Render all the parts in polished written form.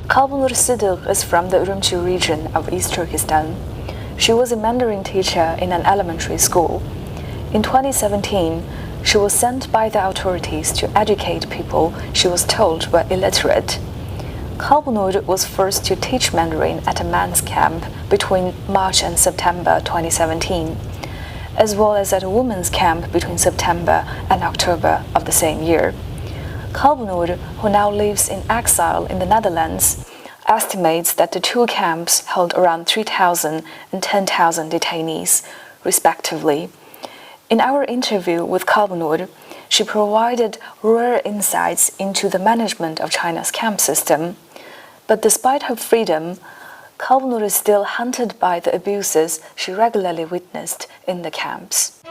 Kalbunur Siddiq is from the Urumqi region of East Turkestan. She was a Mandarin teacher in an elementary school. In 2017, she was sent by the authorities to educate people she was told were illiterate. Kalbunur was forced to teach Mandarin at a men's camp between March and September 2017, as well as at a women's camp between September and October of the same year. Kalbunur, who now lives in exile in the Netherlands, estimates that the two camps held around 3,000 and 10,000 detainees, respectively. In our interview with Kalbunur, she provided rare insights into the management of China's camp system. But despite her freedom, Kalbunur is still haunted by the abuses she regularly witnessed in the camps.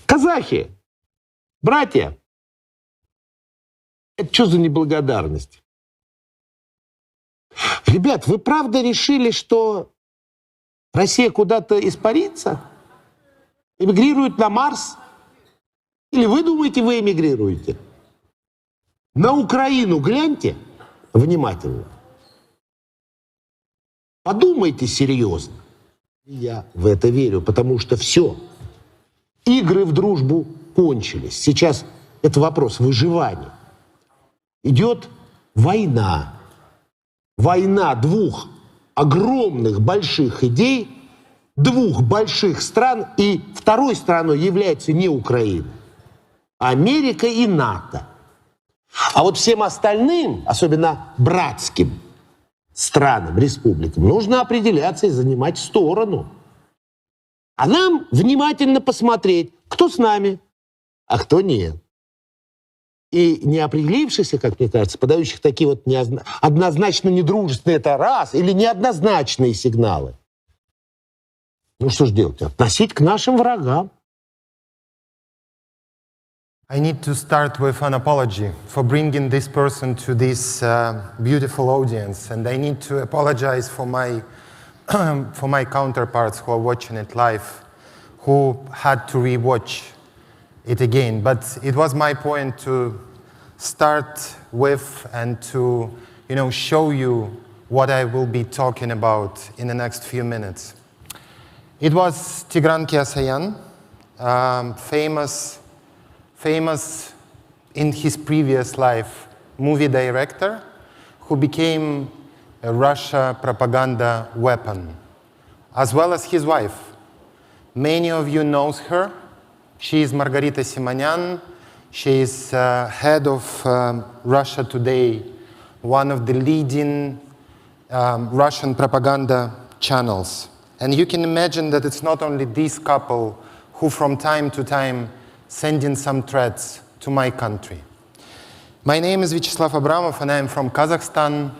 Казахи, братья, это что за неблагодарность? Ребят, вы правда решили, что Россия куда-то испарится? Эмигрирует на Марс? Или вы думаете, вы эмигрируете? На Украину гляньте внимательно. Подумайте серьезно. Я в это верю, потому что все. Игры в дружбу кончились. Сейчас это вопрос выживания. Идет война. Война двух огромных больших идей, двух больших стран, и второй страной является не Украина, а Америка и НАТО. А вот всем остальным, особенно братским странам, республикам, нужно определяться и занимать сторону. А нам внимательно посмотреть, кто с нами, а кто нет. И не определившихся, как мне кажется, подающих такие вот однозначно недружественные, это раз, или неоднозначные сигналы. Ну что ж делать? Относить к нашим врагам. I need to start with an apology for bringing this person to this beautiful audience, and I need to apologize for my counterparts who are watching it live, who had to rewatch it again. But it was my point to start with and to, show you what I will be talking about in the next few minutes. It was Tigran Keasayan, famous in his previous life movie director, who became a Russia propaganda weapon, as well as his wife. Many of you know her. She is Margarita Simonyan. She is head of Russia Today, one of the leading Russian propaganda channels. And you can imagine that it's not only this couple who from time to time sending some threats to my country. My name is Vyacheslav Abramov and I am from Kazakhstan,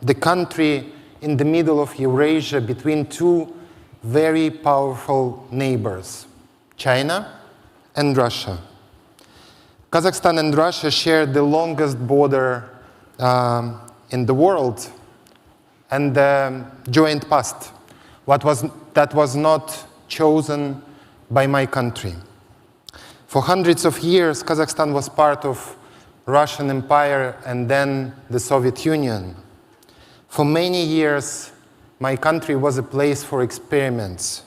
the country in the middle of Eurasia between two very powerful neighbors, China and Russia. Kazakhstan and Russia share the longest border in the world and the joint past, that was not chosen by my country. For hundreds of years, Kazakhstan was part of Russian Empire and then the Soviet Union. For many years, my country was a place for experiments.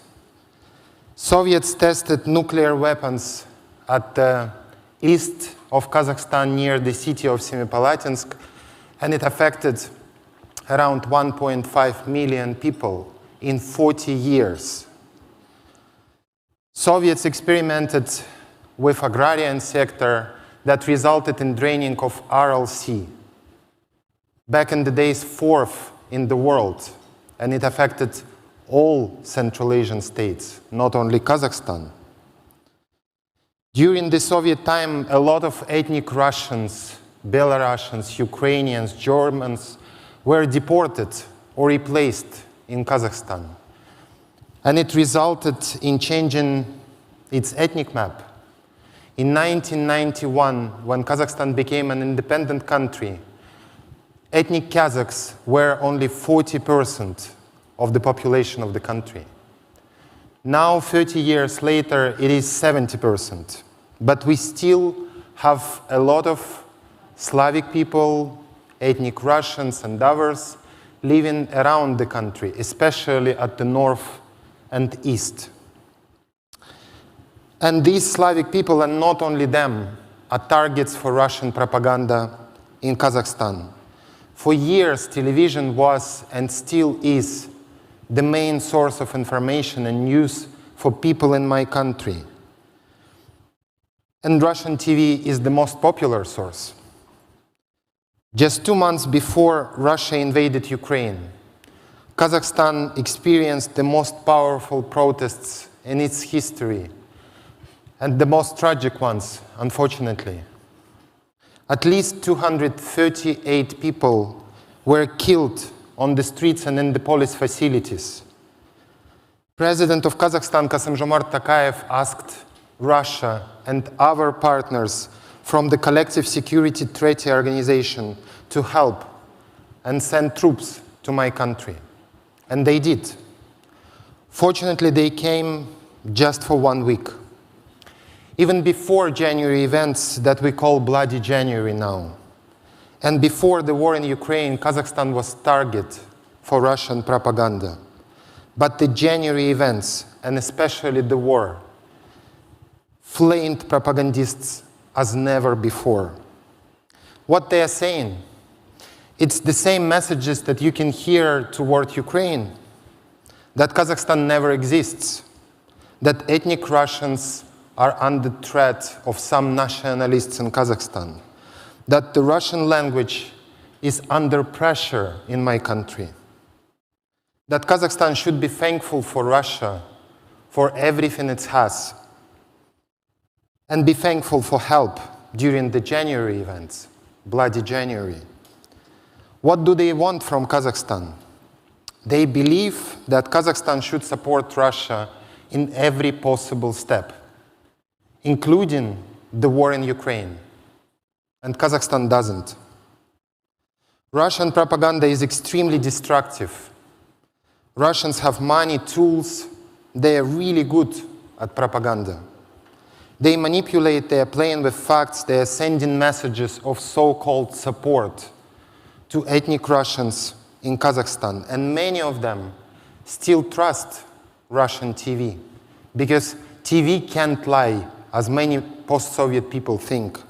Soviets tested nuclear weapons at the east of Kazakhstan near the city of Semipalatinsk, and it affected around 1.5 million people in 40 years. Soviets experimented with agrarian sector that resulted in draining of Aral Sea. Back in the days, fourth in the world, and it affected all Central Asian states, not only Kazakhstan. During the Soviet time, a lot of ethnic Russians, Belarusians, Ukrainians, Germans were deported or replaced in Kazakhstan. And it resulted in changing its ethnic map. In 1991, when Kazakhstan became an independent country, ethnic Kazakhs were only 40% of the population of the country. Now, 30 years later, it is 70%. But we still have a lot of Slavic people, ethnic Russians and others living around the country, especially at the north and east. And these Slavic people, and not only them, are targets for Russian propaganda in Kazakhstan. For years, television was and still is the main source of information and news for people in my country. And Russian TV is the most popular source. Just 2 months before Russia invaded Ukraine, Kazakhstan experienced the most powerful protests in its history, and the most tragic ones, unfortunately. At least 238 people were killed on the streets and in the police facilities. President of Kazakhstan, Kassym-Jomart Tokayev, asked Russia and other partners from the Collective Security Treaty Organization to help and send troops to my country. And they did. Fortunately, they came just for 1 week. Even before January events that we call Bloody January now, and before the war in Ukraine, Kazakhstan was target for Russian propaganda. But the January events, and especially the war, flamed propagandists as never before. What they are saying, it's the same messages that you can hear toward Ukraine, that Kazakhstan never exists, that ethnic Russians are under threat of some nationalists in Kazakhstan, that the Russian language is under pressure in my country, that Kazakhstan should be thankful for Russia for everything it has, and be thankful for help during the January events, Bloody January. What do they want from Kazakhstan? They believe that Kazakhstan should support Russia in every possible step, including the war in Ukraine. And Kazakhstan doesn't. Russian propaganda is extremely destructive. Russians have money, tools. They are really good at propaganda. They manipulate, they are playing with facts, they are sending messages of so-called support to ethnic Russians in Kazakhstan. And many of them still trust Russian TV, because TV can't lie, as many post-Soviet people think.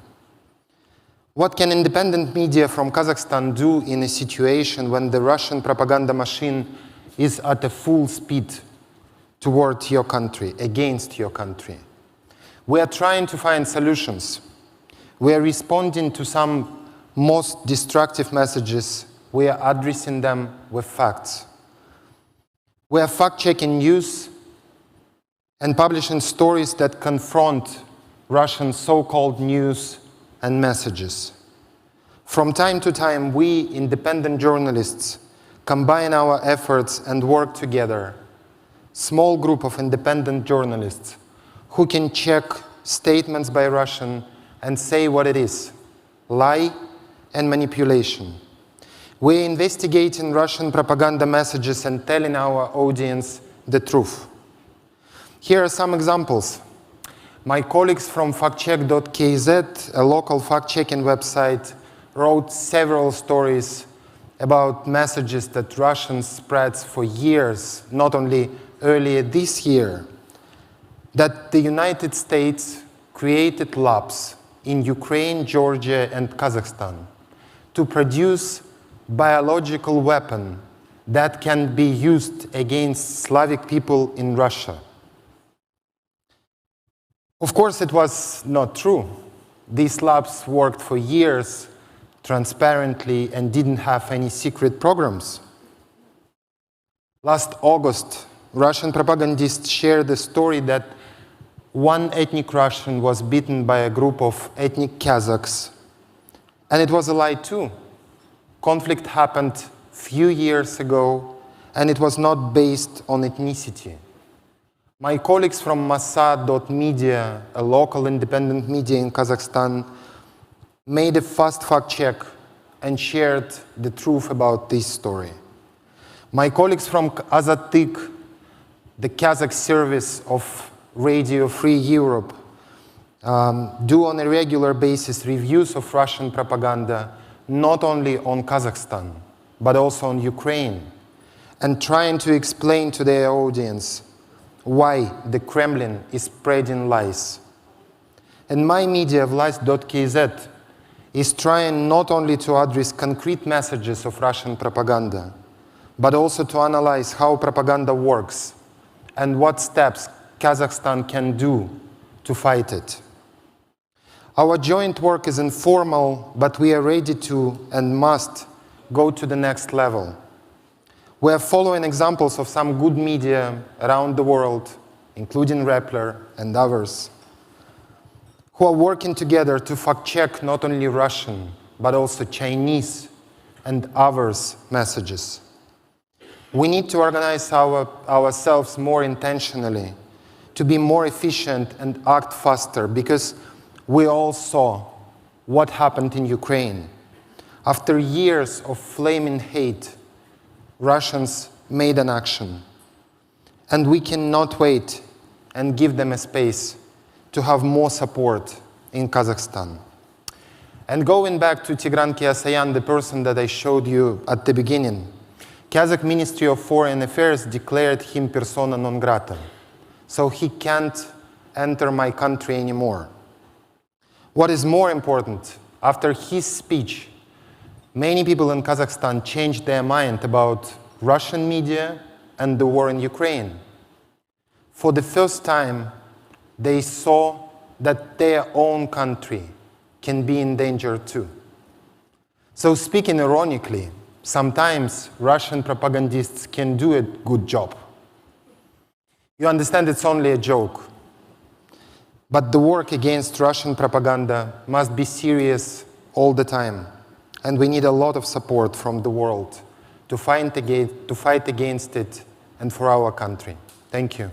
What can independent media from Kazakhstan do in a situation when the Russian propaganda machine is at a full speed toward your country, against your country? We are trying to find solutions. We are responding to some most destructive messages. We are addressing them with facts. We are fact-checking news and publishing stories that confront Russian so-called news and messages. From time to time, we, independent journalists, combine our efforts and work together. Small group of independent journalists who can check statements by Russian and say what it is, lie and manipulation. We're investigating Russian propaganda messages and telling our audience the truth. Here are some examples. My colleagues from factcheck.kz, a local fact-checking website, wrote several stories about messages that Russians spread for years, not only earlier this year, that the United States created labs in Ukraine, Georgia, and Kazakhstan to produce biological weapon that can be used against Slavic people in Russia. Of course, it was not true. These labs worked for years transparently and didn't have any secret programs. Last August, Russian propagandists shared the story that one ethnic Russian was beaten by a group of ethnic Kazakhs. And it was a lie too. Conflict happened a few years ago, and it was not based on ethnicity. My colleagues from Masad.media, a local independent media in Kazakhstan, made a fast fact check and shared the truth about this story. My colleagues from Azatik, the Kazakh service of Radio Free Europe, do on a regular basis reviews of Russian propaganda, not only on Kazakhstan, but also on Ukraine, and trying to explain to their audience why the Kremlin is spreading lies. And my media, Vlast.kz, is trying not only to address concrete messages of Russian propaganda, but also to analyze how propaganda works and what steps Kazakhstan can do to fight it. Our joint work is informal, but we are ready to and must go to the next level. We are following examples of some good media around the world, including Rappler and others, who are working together to fact-check not only Russian, but also Chinese and others' messages. We need to organize ourselves more intentionally, to be more efficient and act faster, because we all saw what happened in Ukraine. After years of flaming hate, Russians made an action. And we cannot wait and give them a space to have more support in Kazakhstan. And going back to Tigran Keasayan, the person that I showed you at the beginning, Kazakh Ministry of Foreign Affairs declared him persona non grata. So he can't enter my country anymore. What is more important, after his speech, many people in Kazakhstan changed their mind about Russian media and the war in Ukraine. For the first time, they saw that their own country can be in danger too. So speaking ironically, sometimes Russian propagandists can do a good job. You understand it's only a joke. But the work against Russian propaganda must be serious all the time. And we need a lot of support from the world to fight against it and for our country. Thank you.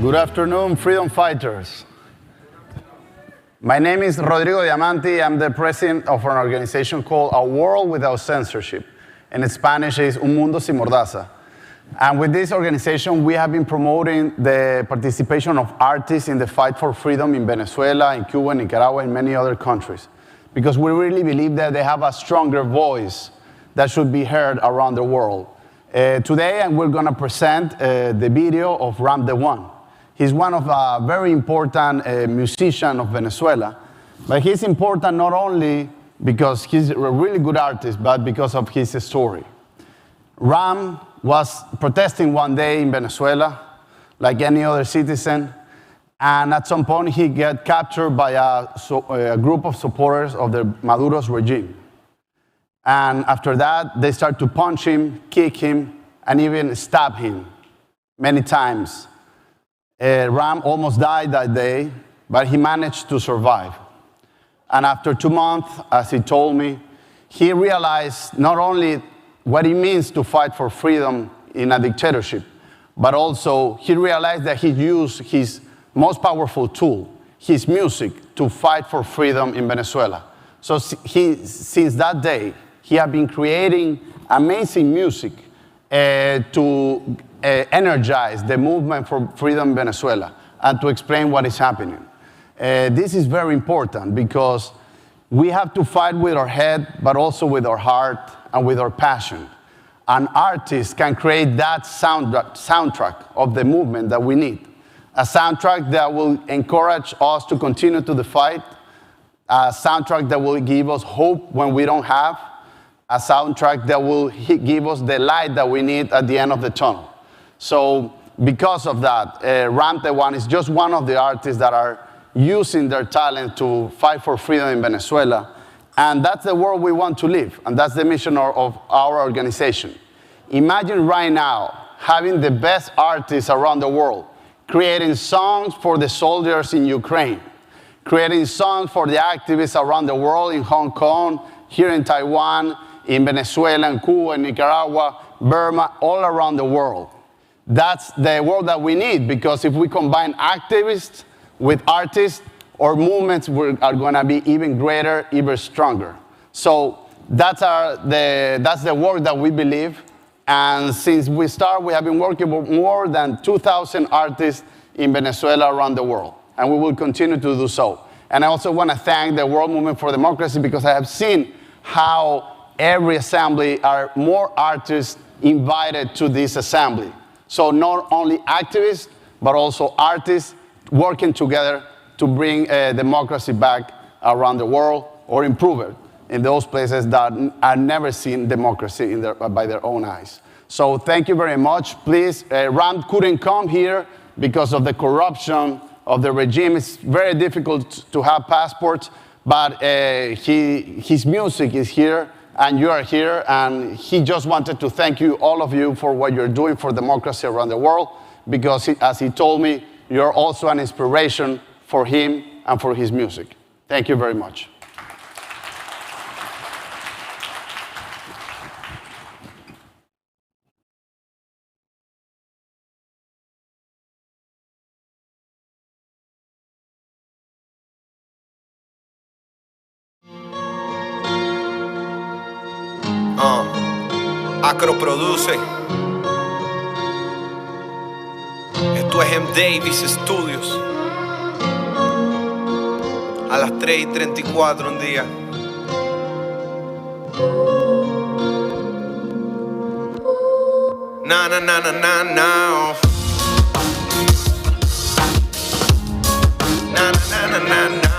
Good afternoon, freedom fighters. My name is Rodrigo Diamante. I'm the president of an organization called A World Without Censorship. In Spanish, is Un Mundo Sin Mordaza. And with this organization, we have been promoting the participation of artists in the fight for freedom in Venezuela, in Cuba, Nicaragua, and many other countries. Because we really believe that they have a stronger voice that should be heard around the world. Today, we're going to present the video of Ram the One. He's one of a very important musician of Venezuela, but he's important not only because he's a really good artist, but because of his story. Ram was protesting one day in Venezuela, like any other citizen, and at some point he got captured by a group of supporters of the Maduro's regime. And after that, they start to punch him, kick him, and even stab him many times. Ram almost died that day, but he managed to survive. And after 2 months, as he told me, he realized not only what it means to fight for freedom in a dictatorship, but also he realized that he used his most powerful tool, his music, to fight for freedom in Venezuela. So since that day, he had been creating amazing music to energize the movement for freedom in Venezuela and to explain what is happening. This is very important because we have to fight with our head, but also with our heart and with our passion. And artists can create that soundtrack of the movement that we need. A soundtrack that will encourage us to continue to the fight, a soundtrack that will give us hope when we don't have, a soundtrack that will give us the light that we need at the end of the tunnel. So because of that, Ram the One is just one of the artists that are using their talent to fight for freedom in Venezuela. And that's the world we want to live. And that's the mission of our organization. Imagine right now having the best artists around the world creating songs for the soldiers in Ukraine, creating songs for the activists around the world, in Hong Kong, here in Taiwan, in Venezuela, in Cuba, in Nicaragua, Burma, all around the world. That's the world that we need, because if we combine activists with artists, our movements are going to be even greater, even stronger. So that's the work that we believe. And since we started, we have been working with more than 2,000 artists in Venezuela around the world. And we will continue to do so. And I also want to thank the World Movement for Democracy, because I have seen how every assembly are more artists invited to this assembly. So not only activists, but also artists working together to bring democracy back around the world, or improve it in those places that are never seen democracy by their own eyes. So thank you very much. Please, Ram couldn't come here because of the corruption of the regime. It's very difficult to have passports, but his music is here, and you are here, and he just wanted to thank you, all of you, for what you're doing for democracy around the world, because as he told me, you're also an inspiration for him and for his music. Thank you very much. Acro produce. Esto es M. Davis Studios. A las 3:34 un día. Na na na na na na. Na na na na na.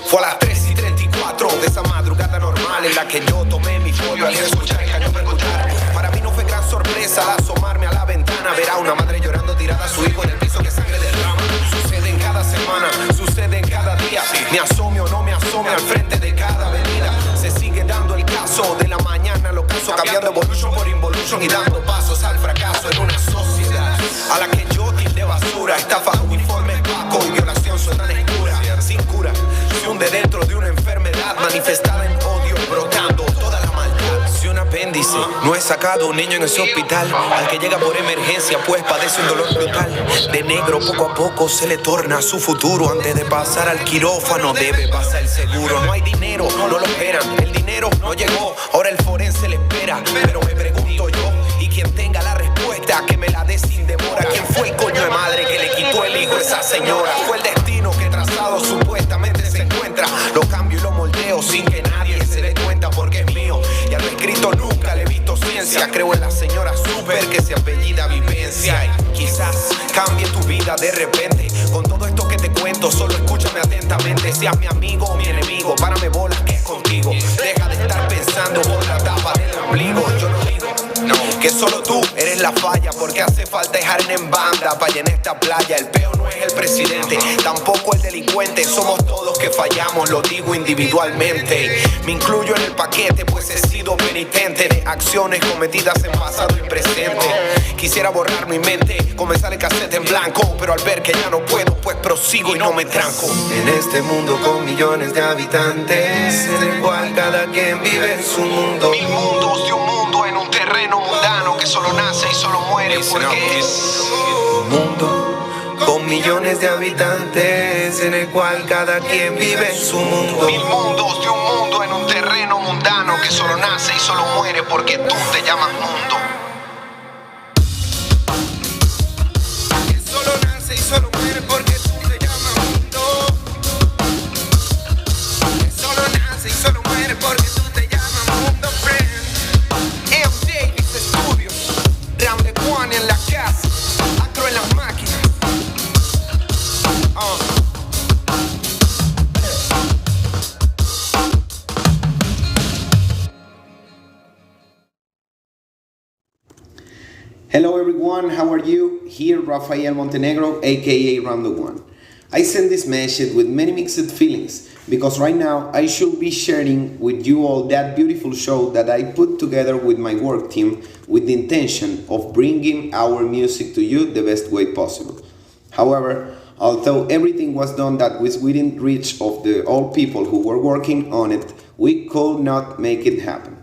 Fue a las 3:34 de esa madrugada normal en la que yo tomé mi folio al escuchar el cañón percutar. Para mí no fue gran sorpresa al asomarme a la ventana ver a una madre llorando tirada a su hijo en el piso que sangre derrama. Sucede en cada semana, sucede en cada día. Me asome o no me asome al frente de cada avenida. Se sigue dando el caso de la mañana al ocaso, cambiando evolution por involution y dando pasos al fracaso en una sociedad a la que yo tilde basura. Estafa, uniforme, paco y violación suenan escura, sin cura. Se hunde dentro de una enfermedad manifestada en odio, brotando toda la maldad. Si un apéndice no es sacado un niño en ese hospital, al que llega por emergencia pues padece un dolor brutal. De negro poco a poco se le torna su futuro. Antes de pasar al quirófano debe pasar el seguro. No hay dinero, no lo esperan, el dinero no llegó. Ahora el forense le espera, pero me pregunto yo, y quien tenga la respuesta que me la dé sin demora. ¿Quién fue el coño de madre que le quitó el hijo a esa señora? Fue el destino que trazado supuestamente se encuentra. Lo cambio y lo moldeo sin que nadie se dé cuenta, porque es mío y a lo escrito nunca le he visto ciencia. Creo en la señora Super que se apellida Vivencia, y quizás cambie tu vida de repente. Con todo esto que te cuento, solo escúchame atentamente. Seas mi amigo o mi enemigo, párame bolas que es contigo. Deja de estar pensando por la tapa del ombligo. Yo no digo que solo tú eres la falla, porque hace falta dejar en banda para llenar esta playa. El peo no es el presidente, tampoco el delincuente. Somos todos que fallamos, lo digo individualmente. Me incluyo en el paquete, pues he sido penitente de acciones cometidas en pasado y presente. Quisiera borrar mi mente, comenzar el cassette en blanco, pero al ver que ya no puedo, pues prosigo y no me tranco. En este mundo con millones de habitantes, en el cual cada quien vive en su mundo. Mil mundos de un mundo en un terreno mundano que solo nace y solo muere porque es un mundo con millones de habitantes, en el cual cada quien vive en su mundo. Mil mundos de un mundo en un terreno mundano que solo nace y solo muere porque tú te llamas mundo. Que solo nace y solo muere porque tú te llamas mundo. Que solo nace y solo muere porque tú te llamas mundo, friend. M. Davis Studios, Round the One en la casa, Acro en las máquinas. Hello everyone, how are you? Here Rafael Montenegro, aka Random One. I send this message with many mixed feelings because right now I should be sharing with you all that beautiful show that I put together with my work team with the intention of bringing our music to you the best way possible. However, although everything was done that was within reach of the all people who were working on it, we could not make it happen.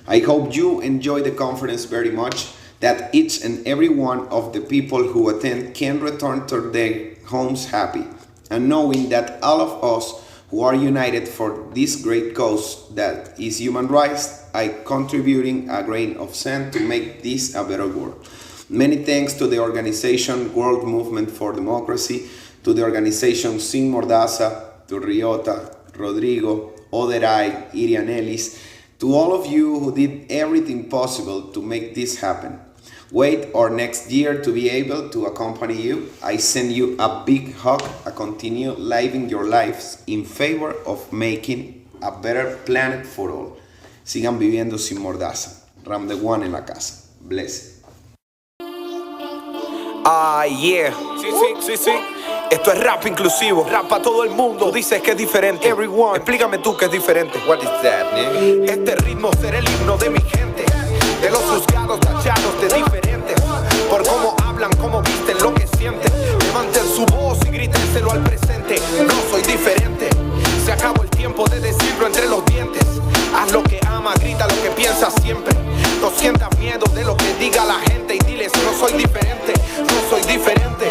I hope you enjoy the conference very much, that each and every one of the people who attend can return to their homes happy, and knowing that all of us who are united for this great cause that is human rights, are contributing a grain of sand to make this a better world. Many thanks to the organization World Movement for Democracy, to the organization Sin Mordaza, to Riota, Rodrigo, Oderai, Irian Ellis, to all of you who did everything possible to make this happen. Wait or next year to be able to accompany you. I send you a big hug and continue living your lives in favor of making a better planet for all. Sigan viviendo sin mordaza. Ram the One en la casa. Bless. Yeah. Sí. Esto es rap inclusivo, rap para todo el mundo. Tú dices que es diferente. Everyone, explícame tú que es diferente. What is that, man? Este ritmo será el himno de mi gente, de los juzgados tachados de diferentes, por cómo hablan, cómo visten, lo que sienten. Levanten su voz y grítenselo al presente. No soy diferente. Se acabó el tiempo de decirlo entre los dientes. Haz lo que amas, grita lo que piensas siempre. No sientas miedo de lo que diga la gente y diles no soy diferente, no soy diferente.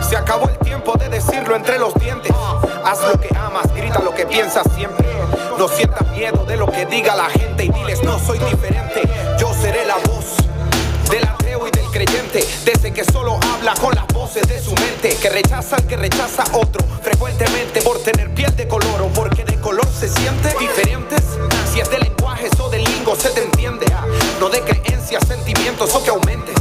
Se acabó el tiempo de decirlo entre los dientes. Haz lo que amas, grita lo que piensas siempre. No sientas miedo de lo que diga la gente y diles no soy diferente. Yo seré la voz del ateo y del creyente, de ese que solo habla con las voces de su mente, que rechaza al que rechaza otro frecuentemente por tener piel de color o porque de color se siente diferentes. Si es de lenguajes o de lingo se te entiende, no de creencias, sentimientos o que aumentes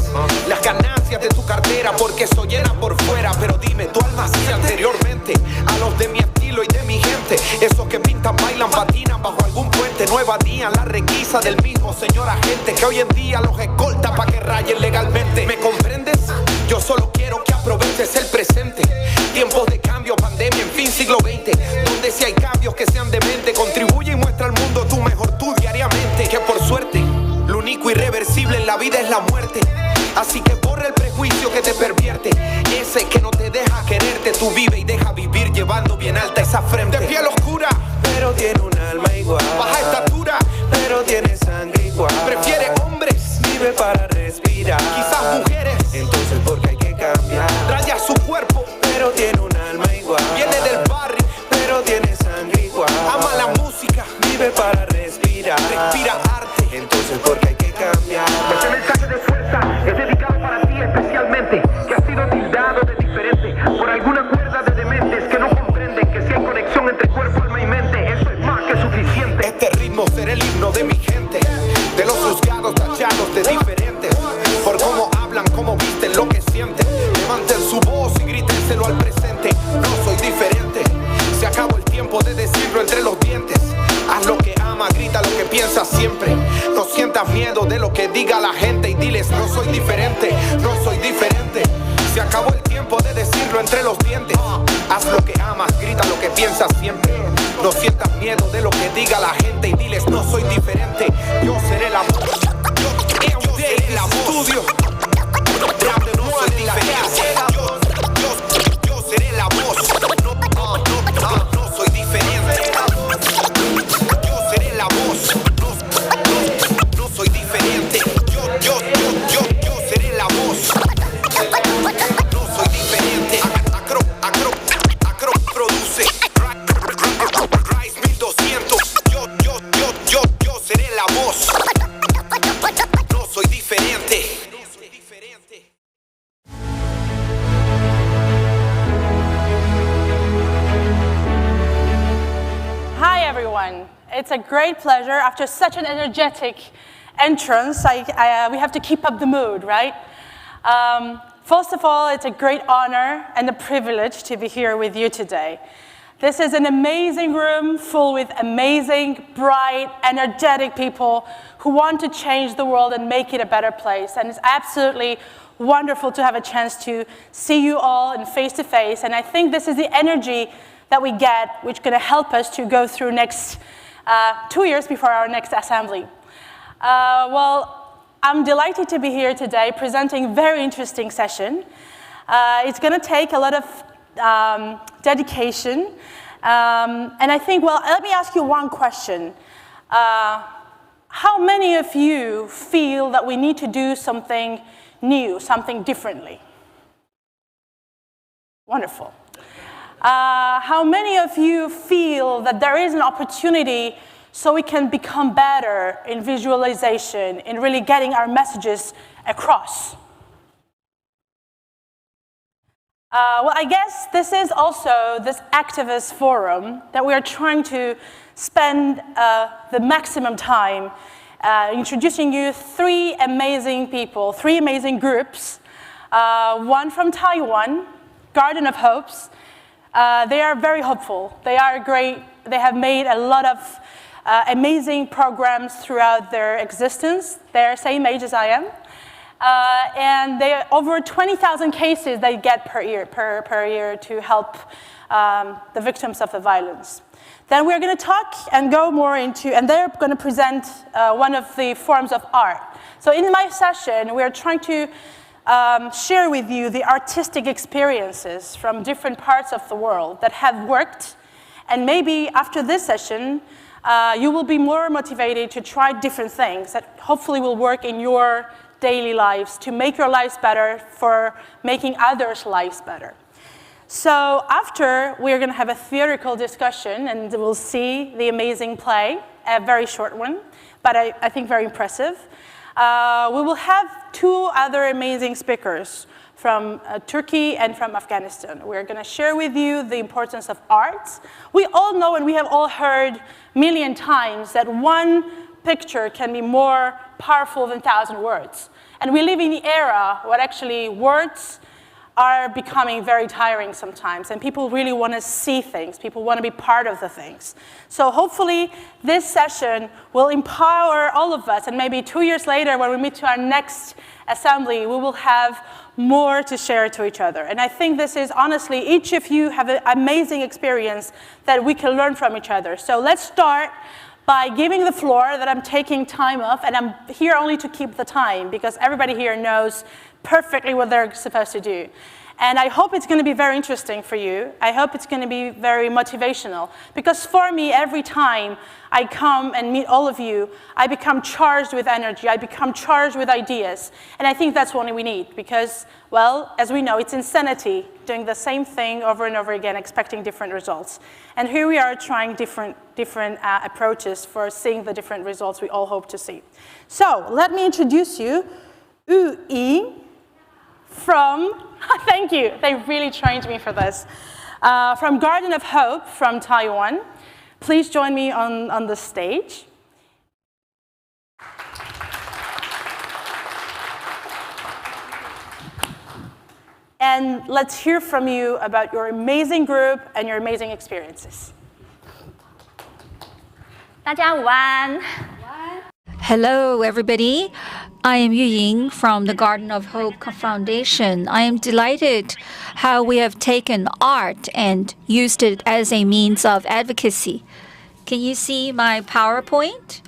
las ganancias de tu cartera porque soy llena por fuera, pero dime tu alma sí anteriormente a los de mi estilo y de mi gente, esos que pintan, bailan, patinan bajo algún puente, no evadían la requisa del mismo señor agente que hoy en día los escolta pa' que rayen legalmente. ¿Me comprendes? Yo solo quiero que aproveches el presente, tiempos de cambio, pandemia, en fin siglo XX, donde si hay cambios que sean de mente, contribuye y muestra al mundo tu mejor tú diariamente, que por suerte lo único irreversible en la vida es la muerte. Así que borra el prejuicio que te pervierte, ese que no te deja quererte. Tú vive y deja vivir llevando bien alta esa frente. De piel oscura, pero tiene un alma igual. Baja estatura, pero tiene sangre igual. Prefiere hombres, vive para respirar. Quizás mujeres, entonces porque hay que cambiar. Raya su cuerpo, pero tiene un alma igual. Viene del barrio, pero tiene sangre igual. Ama la música, vive para respirar. Respira arte, entonces porque hay que cambiar. Este mensaje de fuerza es dedicado para ti especialmente, que has sido tildado de diferente por alguna cuerda de dementes que no comprenden que si hay conexión entre cuerpo, alma y mente, eso es más que suficiente. Este ritmo será el himno de mi gente, de los juzgados tachados de diferentes, por cómo hablan, cómo visten, lo que sienten. Levanten su voz y grítenselo al presente. No soy diferente. Se acabó el tiempo de decirlo entre los dientes. Haz lo que amas, grita lo que piensas siempre. No sientas miedo de lo que diga la gente y diles no soy diferente, no soy diferente. Se acabó el tiempo de decirlo entre los dientes. Haz lo que amas, grita lo que piensas siempre. No sientas miedo de lo que diga la gente y diles no soy diferente. Yo seré la voz. Yo seré la voz. No soy diferente. Yo seré la voz. No soy diferente. Yo seré la voz. No soy diferente. Yo seré la voz. No soy diferente. Acro produce. Rise 1200. Yo seré la voz. No soy diferente. Hi everyone, it's a great pleasure. After such an energetic entrance, we have to keep up the mood, right? First of all, it's a great honor and a privilege to be here with you today. This is an amazing room full with amazing, bright, energetic people who want to change the world and make it a better place. And it's absolutely wonderful to have a chance to see you all in face-to-face. And I think this is the energy that we get, which is going to help us to go through next 2 years before our next assembly. Well, I'm delighted to be here today presenting a very interesting session. It's going to take a lot of dedication. And I think, well, let me ask you one question. How many of you feel that we need to do something new, something differently? Wonderful. How many of you feel that there is an opportunity so we can become better in visualization, in really getting our messages across? Well, I guess this is also this activist forum that we are trying to spend the maximum time introducing you three amazing people, three amazing groups. One from Taiwan, Garden of Hopes. They are very hopeful. They are great. They have made a lot of amazing programs throughout their existence. They're same age as I am. And they over 20,000 cases they get per year to help the victims of the violence. Then we're going to talk and go more into, and they're going to present one of the forms of art. So in my session, we're trying to share with you the artistic experiences from different parts of the world that have worked. And maybe after this session, you will be more motivated to try different things that hopefully will work in your daily lives to make your lives better, for making others' lives better. So after, we're going to have a theoretical discussion, and we'll see the amazing play, a very short one, but I think very impressive. We will have two other amazing speakers from Turkey and from Afghanistan. We're going to share with you the importance of arts. We all know, and we have all heard a million times, that one picture can be more powerful than 1,000 words. And we live in the era where actually words are becoming very tiring sometimes, and people really want to see things. People want to be part of the things. So hopefully this session will empower all of us, and maybe 2 years later when we meet to our next assembly, we will have more to share to each other. And I think this is, honestly, each of you have an amazing experience that we can learn from each other. So let's start by giving the floor that I'm taking time off, and I'm here only to keep the time because everybody here knows perfectly what they're supposed to do. And I hope it's going to be very interesting for you. I hope it's going to be very motivational, because for me, every time I come and meet all of you, I become charged with energy. I become charged with ideas. And I think that's what we need, because, well, as we know, it's insanity doing the same thing over and over again, expecting different results. And here we are trying different approaches for seeing the different results we all hope to see. So let me introduce you, Yu Ying from, thank you, they really trained me for this, from Garden of Hope from Taiwan. Please join me on the stage. And let's hear from you about your amazing group and your amazing experiences. 大家午安. Hello, everybody. I am Yu Ying from the Garden of Hope Foundation. I am delighted how we have taken art and used it as a means of advocacy. Can you see my PowerPoint?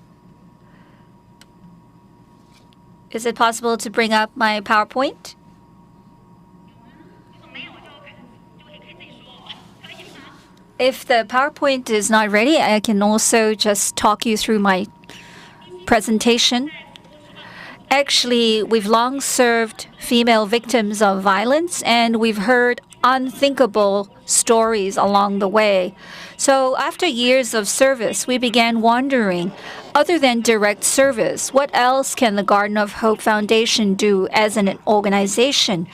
Is it possible to bring up my PowerPoint? If the PowerPoint is not ready, I can also just talk you through my presentation. Actually, we've long served female victims of violence, and we've heard unthinkable stories along the way. So after years of service, we began wondering, other than direct service, what else can the Garden of Hope Foundation do as an organization?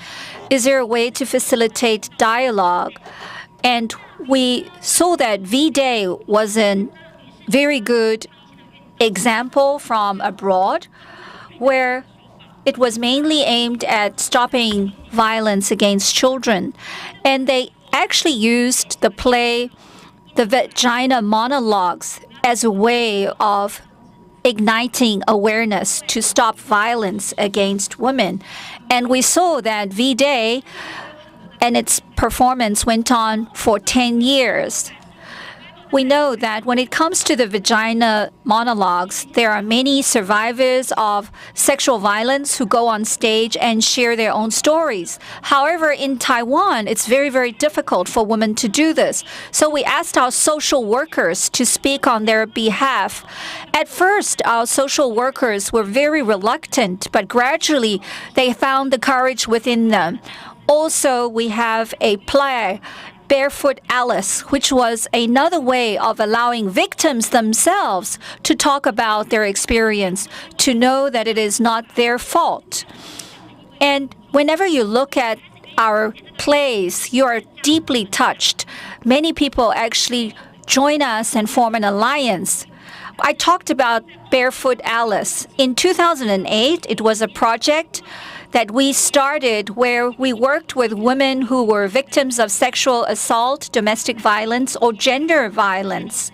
Is there a way to facilitate dialogue? And we saw that V-Day was a very good example from abroad, where it was mainly aimed at stopping violence against children. And they actually used the play, the Vagina Monologues, as a way of igniting awareness to stop violence against women. And we saw that V-Day and its performance went on for 10 years. We know that when it comes to the vagina monologues, there are many survivors of sexual violence who go on stage and share their own stories. However, in Taiwan, it's very, very difficult for women to do this. So we asked our social workers to speak on their behalf. At first, our social workers were very reluctant, but gradually they found the courage within them. Also, we have a play, Barefoot Alice, which was another way of allowing victims themselves to talk about their experience, to know that it is not their fault. And whenever you look at our plays, you are deeply touched. Many people actually join us and form an alliance. I talked about Barefoot Alice. In 2008, it was a project that we started where we worked with women who were victims of sexual assault, domestic violence, or gender violence.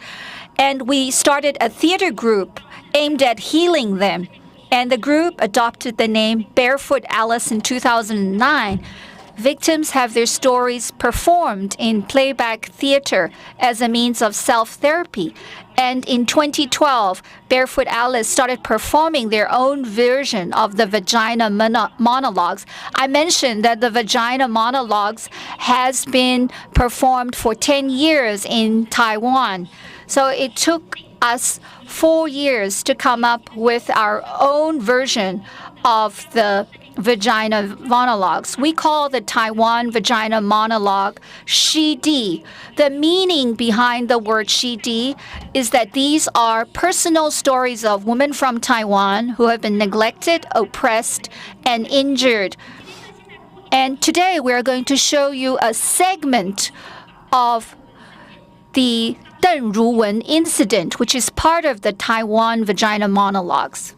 And we started a theater group aimed at healing them. And the group adopted the name Barefoot Alice in 2009. Victims have their stories performed in playback theater as a means of self-therapy. And in 2012, Barefoot Alice started performing their own version of the vagina monologues. I mentioned that the vagina monologues has been performed for 10 years in Taiwan. So it took us 4 years to come up with our own version of the vagina monologues. We call the Taiwan vagina monologue Shi Di. The meaning behind the word Shi Di is that these are personal stories of women from Taiwan who have been neglected, oppressed, and injured. And today we're going to show you a segment of the Deng Ruwen incident, which is part of the Taiwan vagina monologues.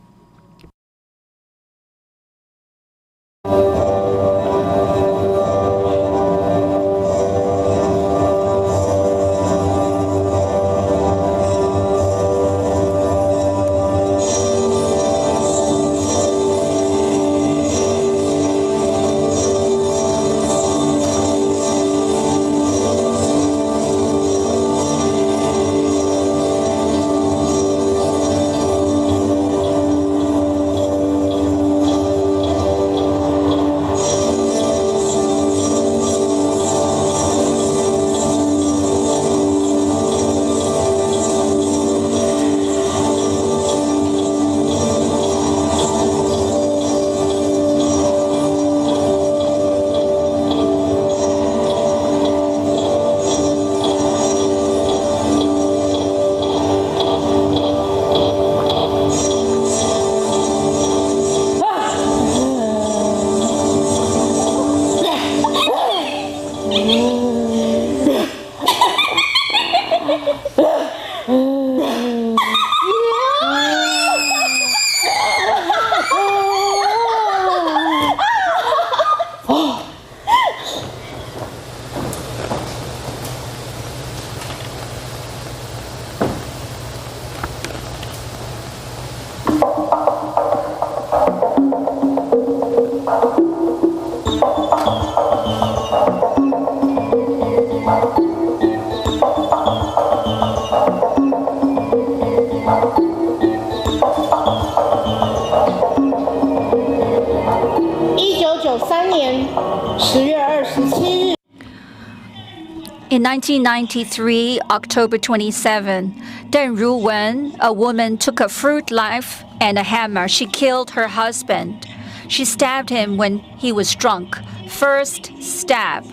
In 1993, October 27, Deng Ruwen, a woman, took a fruit knife and a hammer. She killed her husband. She stabbed him when he was drunk. First stab.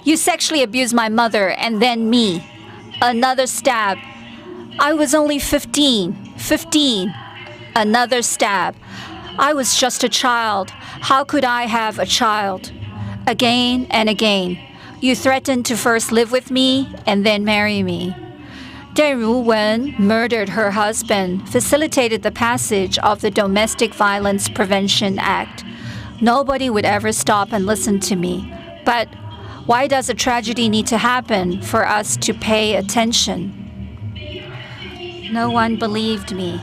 You sexually abused my mother and then me. Another stab. I was only 15. 15. Another stab. I was just a child. How could I have a child? Again and again. You threatened to first live with me and then marry me. Deng Ruwen murdered her husband, facilitated the passage of the Domestic Violence Prevention Act. Nobody would ever stop and listen to me. But why does a tragedy need to happen for us to pay attention? No one believed me.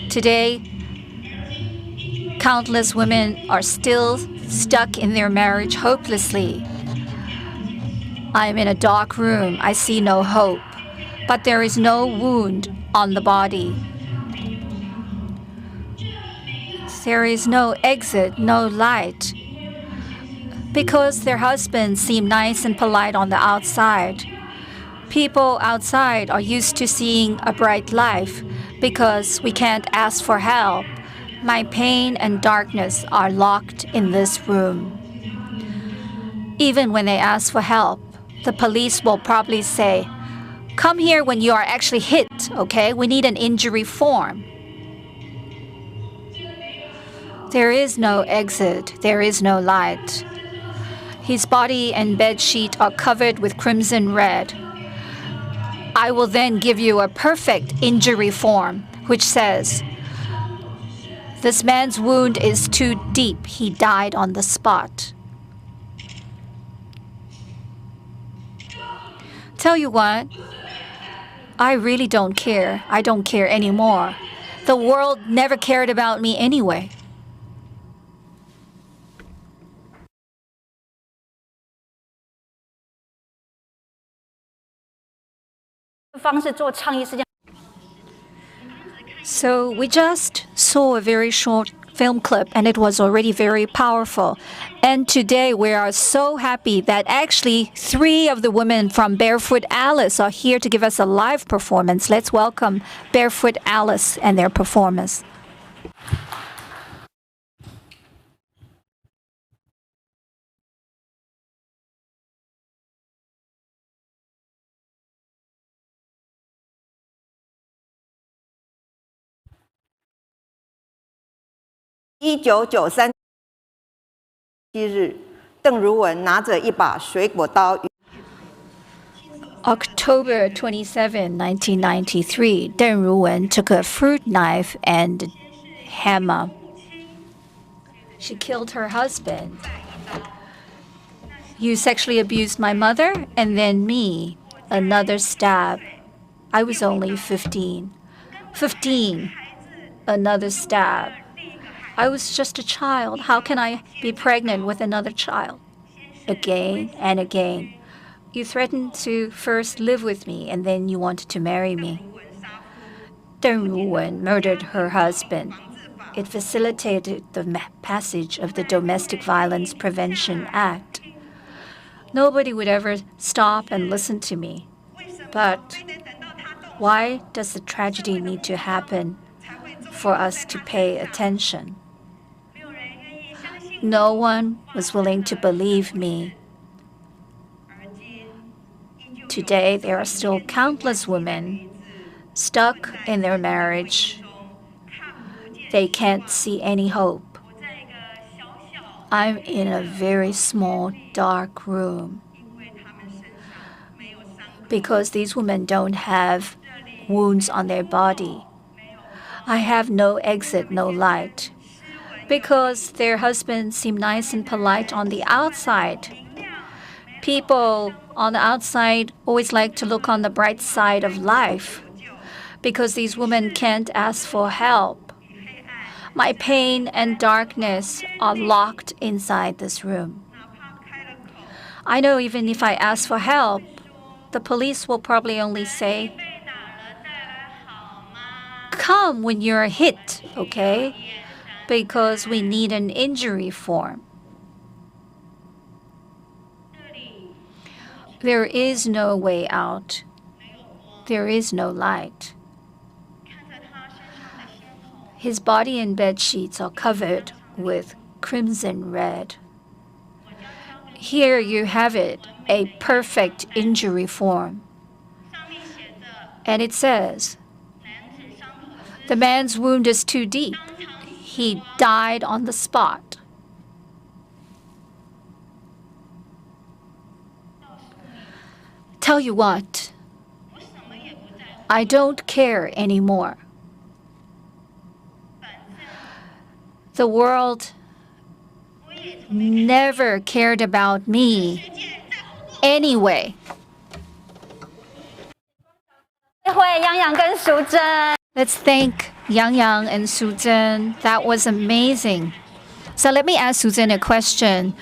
Today, countless women are still stuck in their marriage hopelessly. I am in a dark room. I see no hope, but there is no wound on the body. There is no exit, no light. Because their husbands seem nice and polite on the outside. People outside are used to seeing a bright life because we can't ask for help. My pain and darkness are locked in this room. Even when they ask for help, the police will probably say, "Come here when you are actually hit, okay? We need an injury form." There is no exit, there is no light. His body and bed sheet are covered with crimson red. I will then give you a perfect injury form, which says, "This man's wound is too deep. He died on the spot." Tell you what, I really don't care. I don't care anymore. The world never cared about me anyway. 方式做倡议是这样。 So we just saw a very short film clip and it was already very powerful. And today we are so happy that actually 3 of the women from Barefoot Alice are here to give us a live performance. Let's welcome Barefoot Alice and their performance.1993日，邓如雯拿着一把水果刀。 October 27, 1993, Deng Ruwen took a fruit knife and hammer. She killed her husband. You sexually abused my mother and then me. Another stab. I was only 15. 15. Another stab. I was just a child. How can I be pregnant with another child? Again and again. You threatened to first live with me and then you wanted to marry me. Deng Ruwen murdered her husband. It facilitated the passage of the Domestic Violence Prevention Act. Nobody would ever stop and listen to me. But why does the tragedy need to happen for us to pay attention? No one was willing to believe me. Today, there are still countless women stuck in their marriage. They can't see any hope. I'm in a very small, dark room because these women don't have wounds on their body. I have no exit, no light, because their husbands seem nice and polite on the outside. People on the outside always like to look on the bright side of life because these women can't ask for help. My pain and darkness are locked inside this room. I know even if I ask for help, the police will probably only say, "Come when you're hit, okay? Because we need an injury form." There is no way out. There is no light. His body and bed sheets are covered with crimson red. Here you have it, a perfect injury form. And it says, "The man's wound is too deep. He died on the spot." Tell you what, I don't care anymore. The world never cared about me anyway. Let's thank Yang Yang and Su Zhen. That was amazing. So let me ask Su Zhen a question.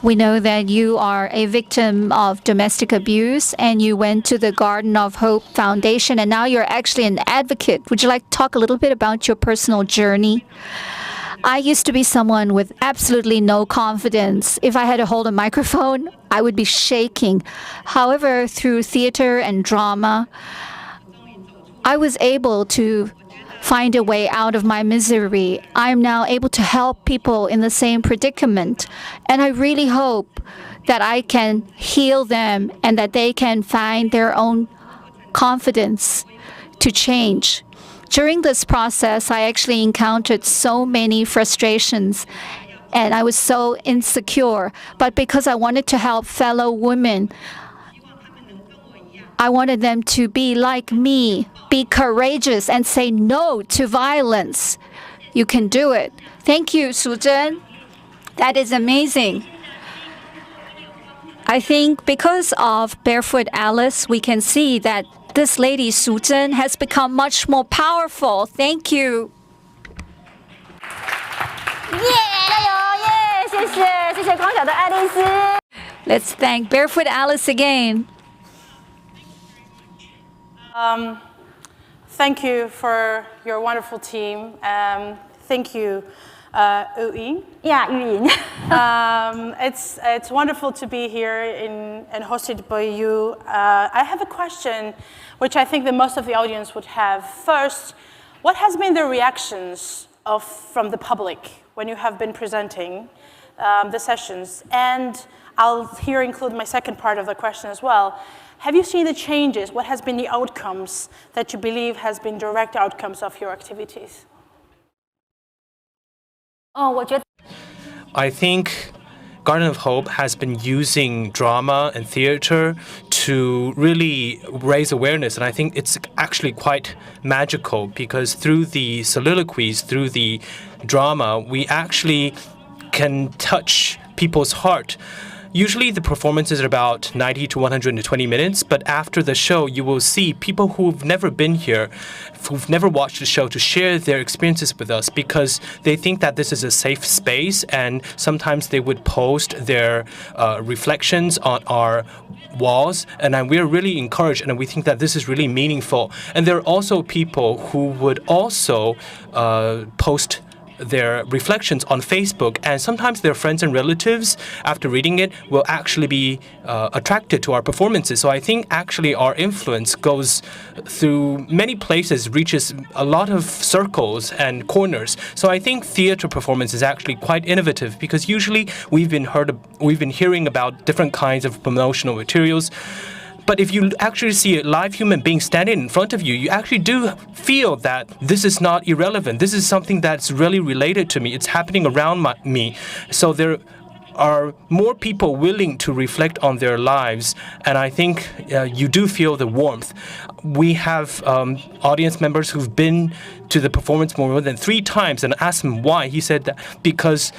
We know that you are a victim of domestic abuse and you went to the Garden of Hope Foundation and now you're actually an advocate. Would you like to talk a little bit about your personal journey? I used to be someone with absolutely no confidence. If I had to hold a microphone, I would be shaking. However, through theater and drama, I was able to find a way out of my misery. I'm now able to help people in the same predicament. And I really hope that I can heal them and that they can find their own confidence to change. During this process, I actually encountered so many frustrations and I was so insecure. But because I wanted to help fellow women, I wanted them to be like me, be courageous and say no to violence. You can do it. Thank you, Su Zhen. That is amazing. I think because of Barefoot Alice, we can see that this lady, Su Zhen, has become much more powerful. Thank you. Let's thank Barefoot Alice again. Thank you for your wonderful team. Thank you, Yu Ying. Yeah, Yu Ying. It's wonderful to be here and hosted by you. I have a question, which I think that most of the audience would have. First, what has been the reactions from the public when you have been presenting the sessions? And I'll here include my second part of the question as well. Have you seen the changes? What has been the outcomes that you believe has been direct outcomes of your activities? I think Garden of Hope has been using drama and theater to really raise awareness, and I think it's actually quite magical because through the soliloquies, through the drama, we actually can touch people's heart. Usually the performances are about 90 to 120 minutes, but after the show, you will see people who've never been here, who've never watched the show, to share their experiences with us because they think that this is a safe space, and sometimes they would post their reflections on our walls, and we're really encouraged, and we think that this is really meaningful. And there are also people who would also post their reflections on Facebook, and sometimes their friends and relatives, after reading it, will actually be attracted to our performances. So I think actually our influence goes through many places, reaches a lot of circles and corners. So I think theater performance is actually quite innovative because usually we've been hearing about different kinds of promotional materials. But if you actually see a live human being standing in front of you, you actually do feel that this is not irrelevant. This is something that's really related to me. It's happening around me. So there are more people willing to reflect on their lives, and I think you do feel the warmth. We have audience members who've been to the performance more than 3 times and asked him why. He said that because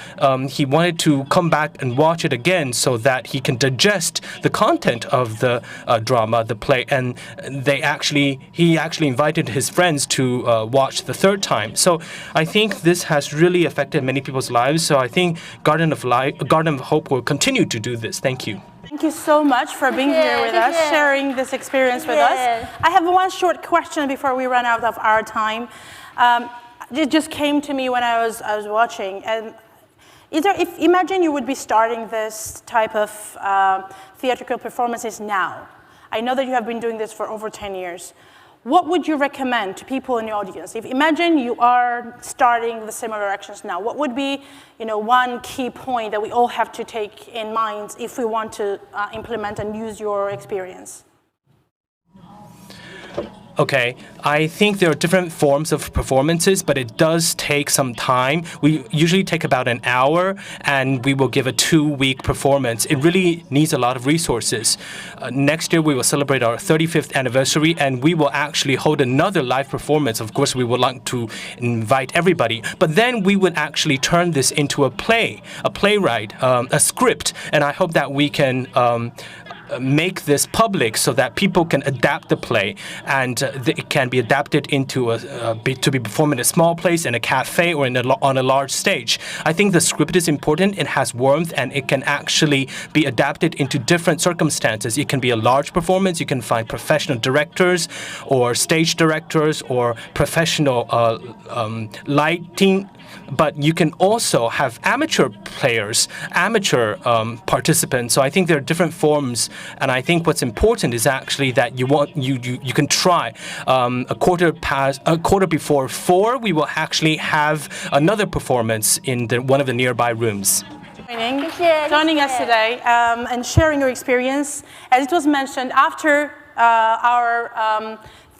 he wanted to come back and watch it again so that he can digest the content of the drama, the play, and he actually invited his friends to watch the 3rd time. So I think this has really affected many people's lives. So I think Garden of Hope will continue to do this. Thank you. Thank you so much for being here with us, sharing this experience with us. I have one short question before we run out of our time. It just came to me when I was watching. And imagine you would be starting this type of theatrical performances now. I know that you have been doing this for over 10 years. What would you recommend to people in the audience? Imagine you are starting the similar actions now. What would be, one key point that we all have to take in mind if we want to implement and use your experience? Okay, I think there are different forms of performances, but it does take some time. We usually take about an hour, and we will give a 2-week performance. It really needs a lot of resources. Next year, we will celebrate our 35th anniversary, and we will actually hold another live performance. Of course, we would like to invite everybody, but then we would actually turn this into a play, a playwright, a script, and I hope that we can make this public so that people can adapt the play, and it can be adapted into to be performed in a small place, in a cafe, or on a large stage. I think the script is important. It has warmth, and it can actually be adapted into different circumstances. It can be a large performance. You can find professional directors or stage directors or professional lighting, but you can also have amateur players, amateur participants. So I think there are different forms, and I think what's important is actually that you can try. A quarter before 4, we will actually have another performance in one of the nearby rooms. Joining us today and sharing your experience. As it was mentioned, after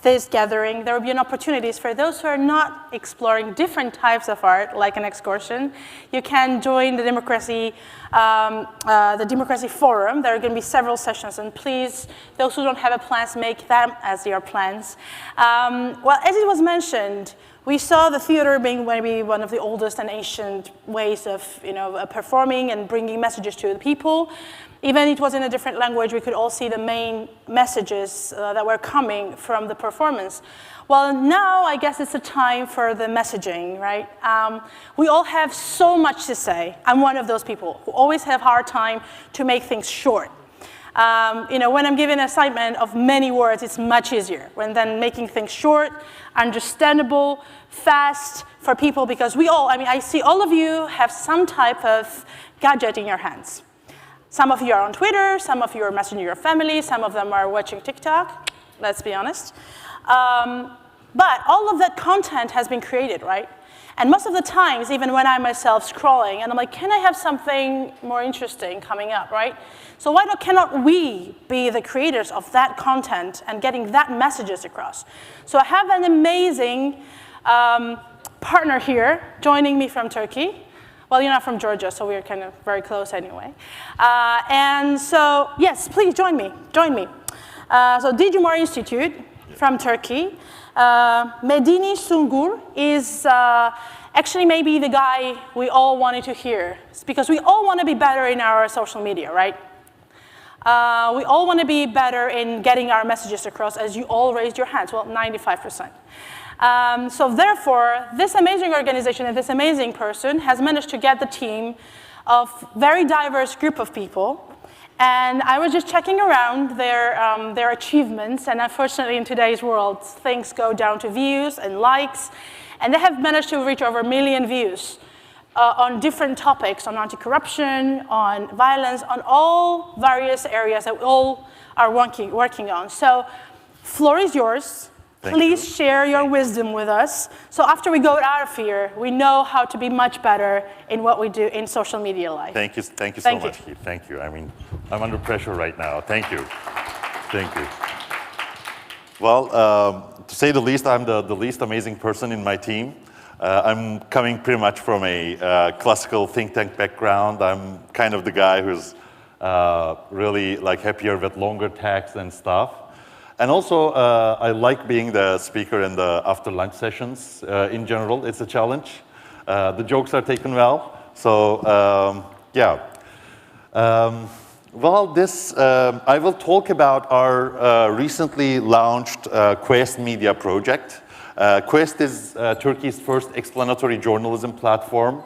this gathering, there will be an opportunities for those who are not exploring different types of art, like an excursion. You can join the Democracy Forum. There are going to be several sessions, and please, those who don't have a plans, make them as your plans. Well, as it was mentioned, we saw the theater being maybe one of the oldest and ancient ways of performing and bringing messages to the people. Even it was in a different language, we could all see the main messages that were coming from the performance. Well, now I guess it's a time for the messaging, right? We all have so much to say. I'm one of those people who always have a hard time to make things short. When I'm given an assignment of many words, it's much easier. When then making things short, understandable, fast for people, because I see all of you have some type of gadget in your hands. Some of you are on Twitter, some of you are messaging your family, some of them are watching TikTok, let's be honest. But all of that content has been created, right? And most of the times, even when I'm myself scrolling, and I'm like, can I have something more interesting coming up, right? So cannot we be the creators of that content and getting that messages across? So I have an amazing partner here joining me from Turkey. Well, you're not from Georgia, so we're kind of very close anyway. And so, yes, please join me. So Dijumar Institute from Turkey. Medini Sungur is actually maybe the guy we all wanted to hear. It's because we all want to be better in our social media, right? We all want to be better in getting our messages across, as you all raised your hands, well, 95%. So therefore, this amazing organization and this amazing person has managed to get the team of very diverse group of people. And I was just checking around their achievements, and unfortunately in today's world, things go down to views and likes, and they have managed to reach over 1 million views on different topics, on anti-corruption, on violence, on all various areas that we all are working on. So, floor is yours. Please share your wisdom with us. So after we go out of here, we know how to be much better in what we do in social media life. Thank you so much, Keith. Thank you. I mean, I'm under pressure right now. Thank you. Well, to say the least, I'm the least amazing person in my team. I'm coming pretty much from a classical think tank background. I'm kind of the guy who's really happier with longer texts and stuff. And also, I like being the speaker in the after lunch sessions. In general, it's a challenge. The jokes are taken well. So, yeah. I will talk about our recently launched Quest Media project. Quest is Turkey's first explanatory journalism platform.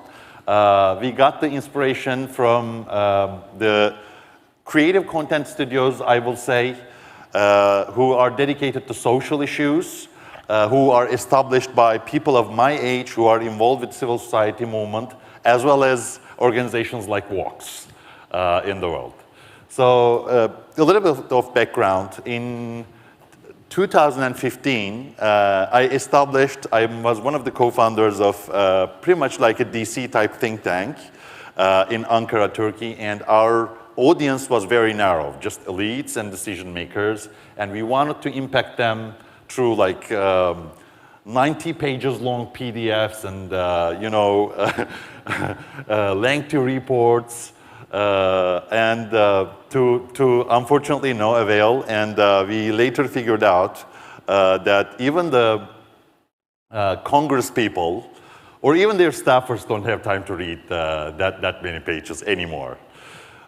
We got the inspiration from the creative content studios, I will say, who are dedicated to social issues, who are established by people of my age who are involved with civil society movement, as well as organizations like Vox in the world. So a little bit of background. In 2015, I was one of the co-founders of pretty much like a DC type think tank in Ankara, Turkey, and our audience was very narrow, just elites and decision makers, and we wanted to impact them through 90 pages long PDFs and lengthy reports, and to unfortunately no avail. And we later figured out that even the Congress people or even their staffers don't have time to read that many pages anymore.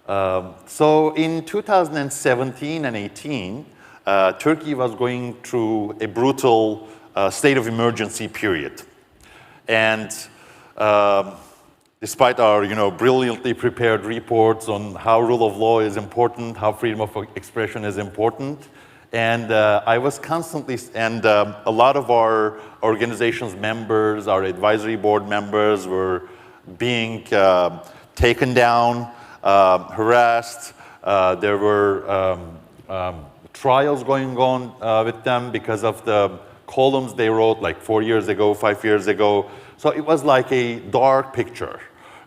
So in 2017 and 18, Turkey was going through a brutal state of emergency period. And despite our, brilliantly prepared reports on how rule of law is important, how freedom of expression is important, and I was constantly, and a lot of our organization's members, our advisory board members were being taken down, harassed. There were trials going on with them because of the columns they wrote like 4 years ago, 5 years ago. So it was like a dark picture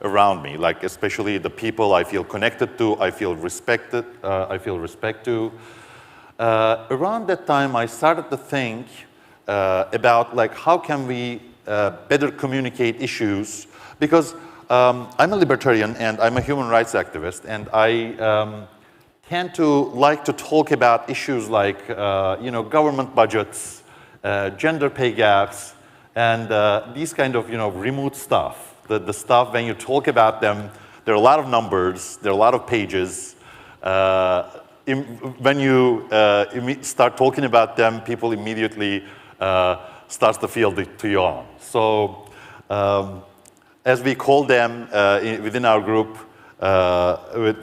around me, like especially the people I feel connected to, I feel respected, I feel respect to. Around that time, I started to think about like how can we better communicate issues, because I'm a libertarian and I'm a human rights activist, and I tend to like to talk about issues like government budgets, gender pay gaps, and these kind of remote stuff. The stuff when you talk about them, there are a lot of numbers, there are a lot of pages. When you start talking about them, people immediately start to feel to yawn. So as we call them within our group,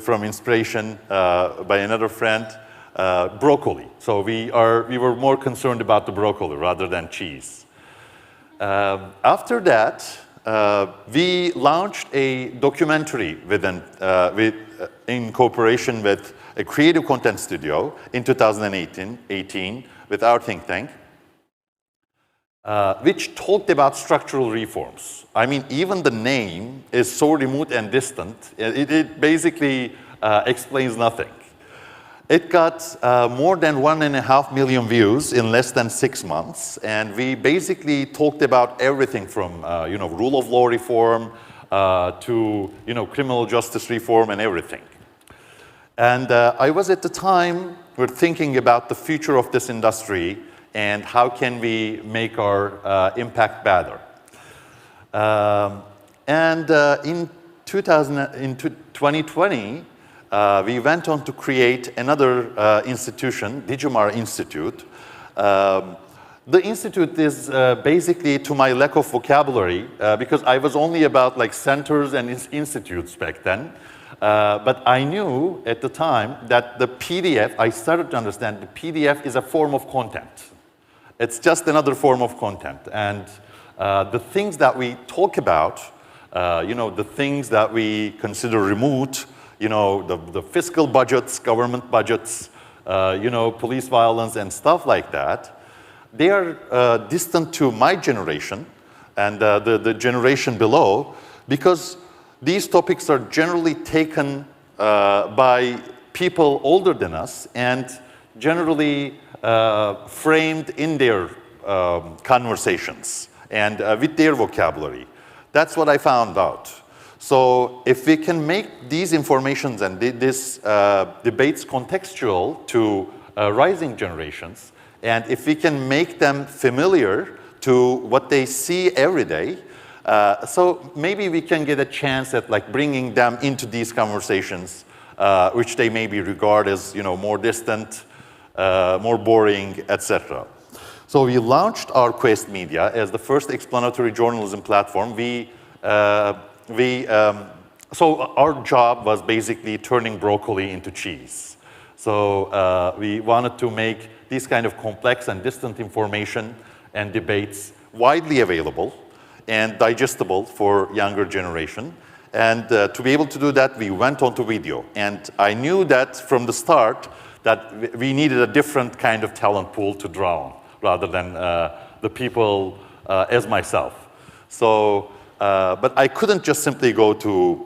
from inspiration by another friend, broccoli. So we were more concerned about the broccoli rather than cheese. After that, we launched a documentary in cooperation with a creative content studio in 2018 with our think tank, which talked about structural reforms. I mean, even the name is so remote and distant, it basically explains nothing. It got more than 1.5 million views in less than 6 months, and we basically talked about everything from rule of law reform to criminal justice reform and everything. And I was at the time thinking about the future of this industry and how can we make our impact better. In 2020, we went on to create another institution, Digimar Institute. The institute is basically, to my lack of vocabulary, because I was only about like centers and institutes back then. But I knew at the time that the PDF, I started to understand the PDF is a form of content. It's just another form of content. And the things that we talk about, the things that we consider remote, the fiscal budgets, government budgets, police violence and stuff like that, they are distant to my generation and the generation below, because these topics are generally taken by people older than us and generally framed in their conversations and with their vocabulary. That's what I found out. So if we can make these informations and these debates contextual to rising generations, and if we can make them familiar to what they see every day, so maybe we can get a chance at like bringing them into these conversations, which they maybe regard as more distant, more boring, etc. So we launched our Quest Media as the first explanatory journalism platform. So our job was basically turning broccoli into cheese. So we wanted to make these kind of complex and distant information and debates widely available and digestible for younger generation. And to be able to do that, we went on to video. And I knew that from the start that we needed a different kind of talent pool to draw on rather than the people as myself. So, but I couldn't just simply go to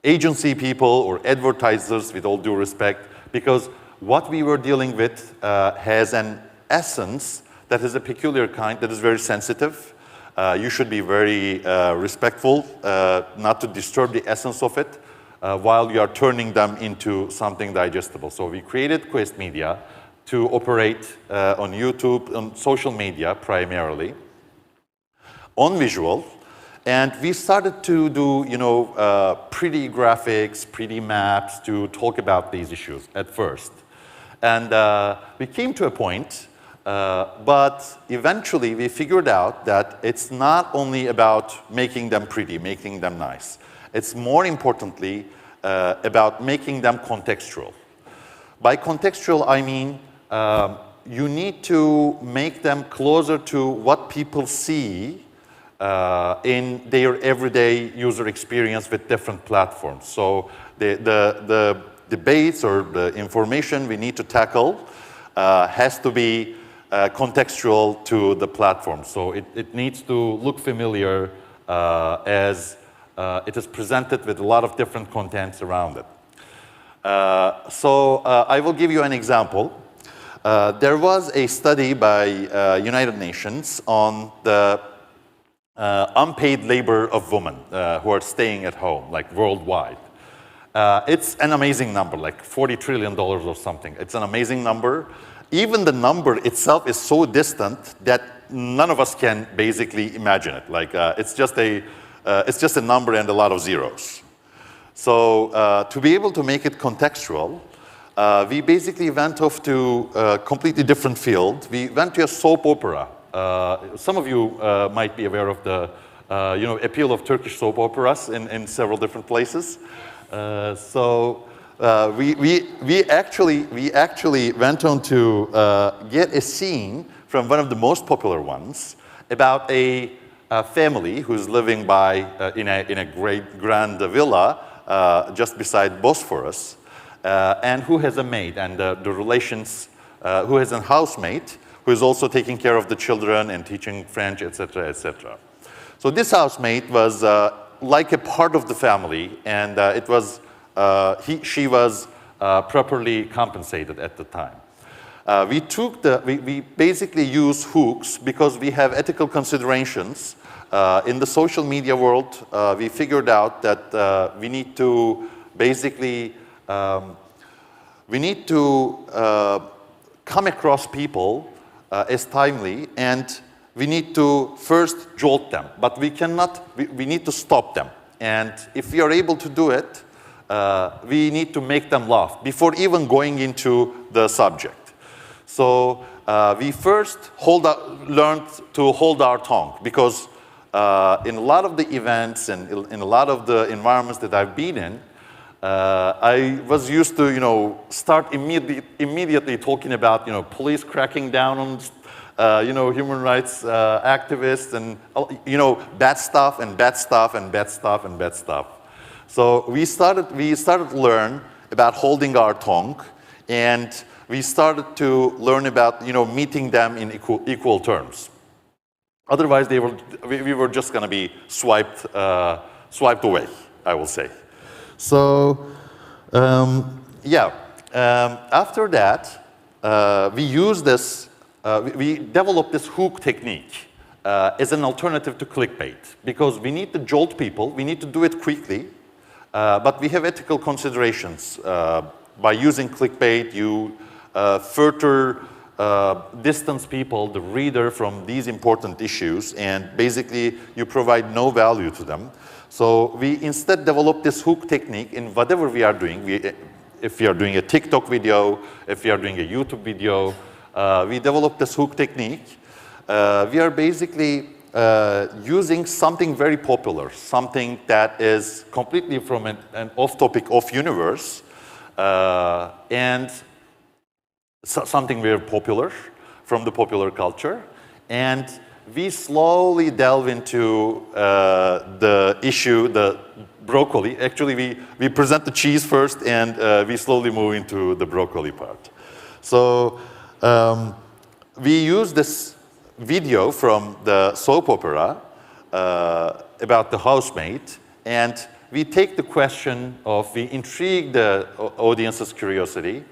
agency people or advertisers, with all due respect, because what we were dealing with has an essence that is a peculiar kind, that is very sensitive. You should be very respectful, not to disturb the essence of it, while you are turning them into something digestible. So we created Quest Media to operate on YouTube, on social media primarily, on visual, And we started to do, pretty graphics, pretty maps to talk about these issues at first. And we came to a point, but eventually we figured out that it's not only about making them pretty, making them nice. It's more importantly about making them contextual. By contextual, I mean you need to make them closer to what people see in their everyday user experience with different platforms. So the debates or the information we need to tackle has to be contextual to the platform. So it needs to look familiar as it is presented with a lot of different contents around it. I will give you an example. There was a study by United Nations on the unpaid labor of women who are staying at home, like worldwide. It's an amazing number, like $40 trillion or something. It's an amazing number. Even the number itself is so distant that none of us can basically imagine it. Like it's just a number and a lot of zeros. So to be able to make it contextual, we basically went off to a completely different field. We went to a soap opera. Some of you might be aware of the appeal of Turkish soap operas in several different places. We actually went on to get a scene from one of the most popular ones about a family who's living in a great grand villa just beside Bosphorus, and who has a maid, and the relations, who has a housemate who is also taking care of the children and teaching French, etc., etc. So this housemate was like a part of the family, and she was properly compensated at the time. We basically use hooks because we have ethical considerations. In the social media world, we figured out that we need to basically come across people as timely, and we need to first jolt them, but we need to stop them. And if we are able to do it, we need to make them laugh before even going into the subject. So we first learned to hold our tongue, because in a lot of the events and in a lot of the environments that I've been in, I was used to, start immediately talking about, police cracking down on, human rights activists, and, bad stuff and bad stuff and bad stuff and bad stuff. So we started to learn about holding our tongue, and we started to learn about, meeting them in equal terms. Otherwise, we were just going to be swiped away, I will say. So, after that, we use this. We developed this hook technique as an alternative to clickbait, because we need to jolt people. We need to do it quickly, but we have ethical considerations. By using clickbait, you further distance people, the reader, from these important issues, and basically you provide no value to them. So we instead develop this hook technique in whatever we are doing. If we are doing a TikTok video, if we are doing a YouTube video, we develop this hook technique. We are basically using something very popular, something that is completely from an off-topic, off-universe, and something very popular from the popular culture. And we slowly delve into the issue, the broccoli. Actually, we present the cheese first, and we slowly move into the broccoli part. So we use this video from the soap opera about the housemaid, and we take the question of, we intrigue the audience's curiosity.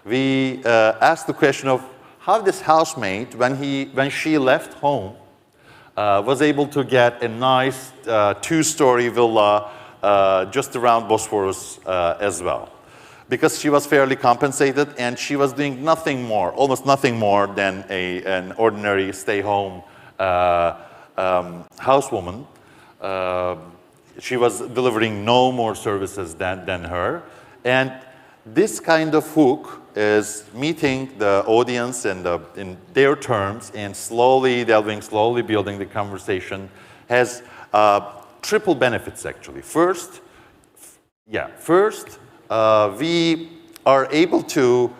We ask the question of how this housemaid, when she left home, was able to get a nice two-story villa just around Bosphorus as well. Because she was fairly compensated, and she was doing nothing more, almost nothing more than an ordinary stay-home housewoman. she was delivering no more services than her. And this kind of hook is meeting the audience in their terms and slowly delving, slowly building the conversation has triple benefits actually. First, we are able to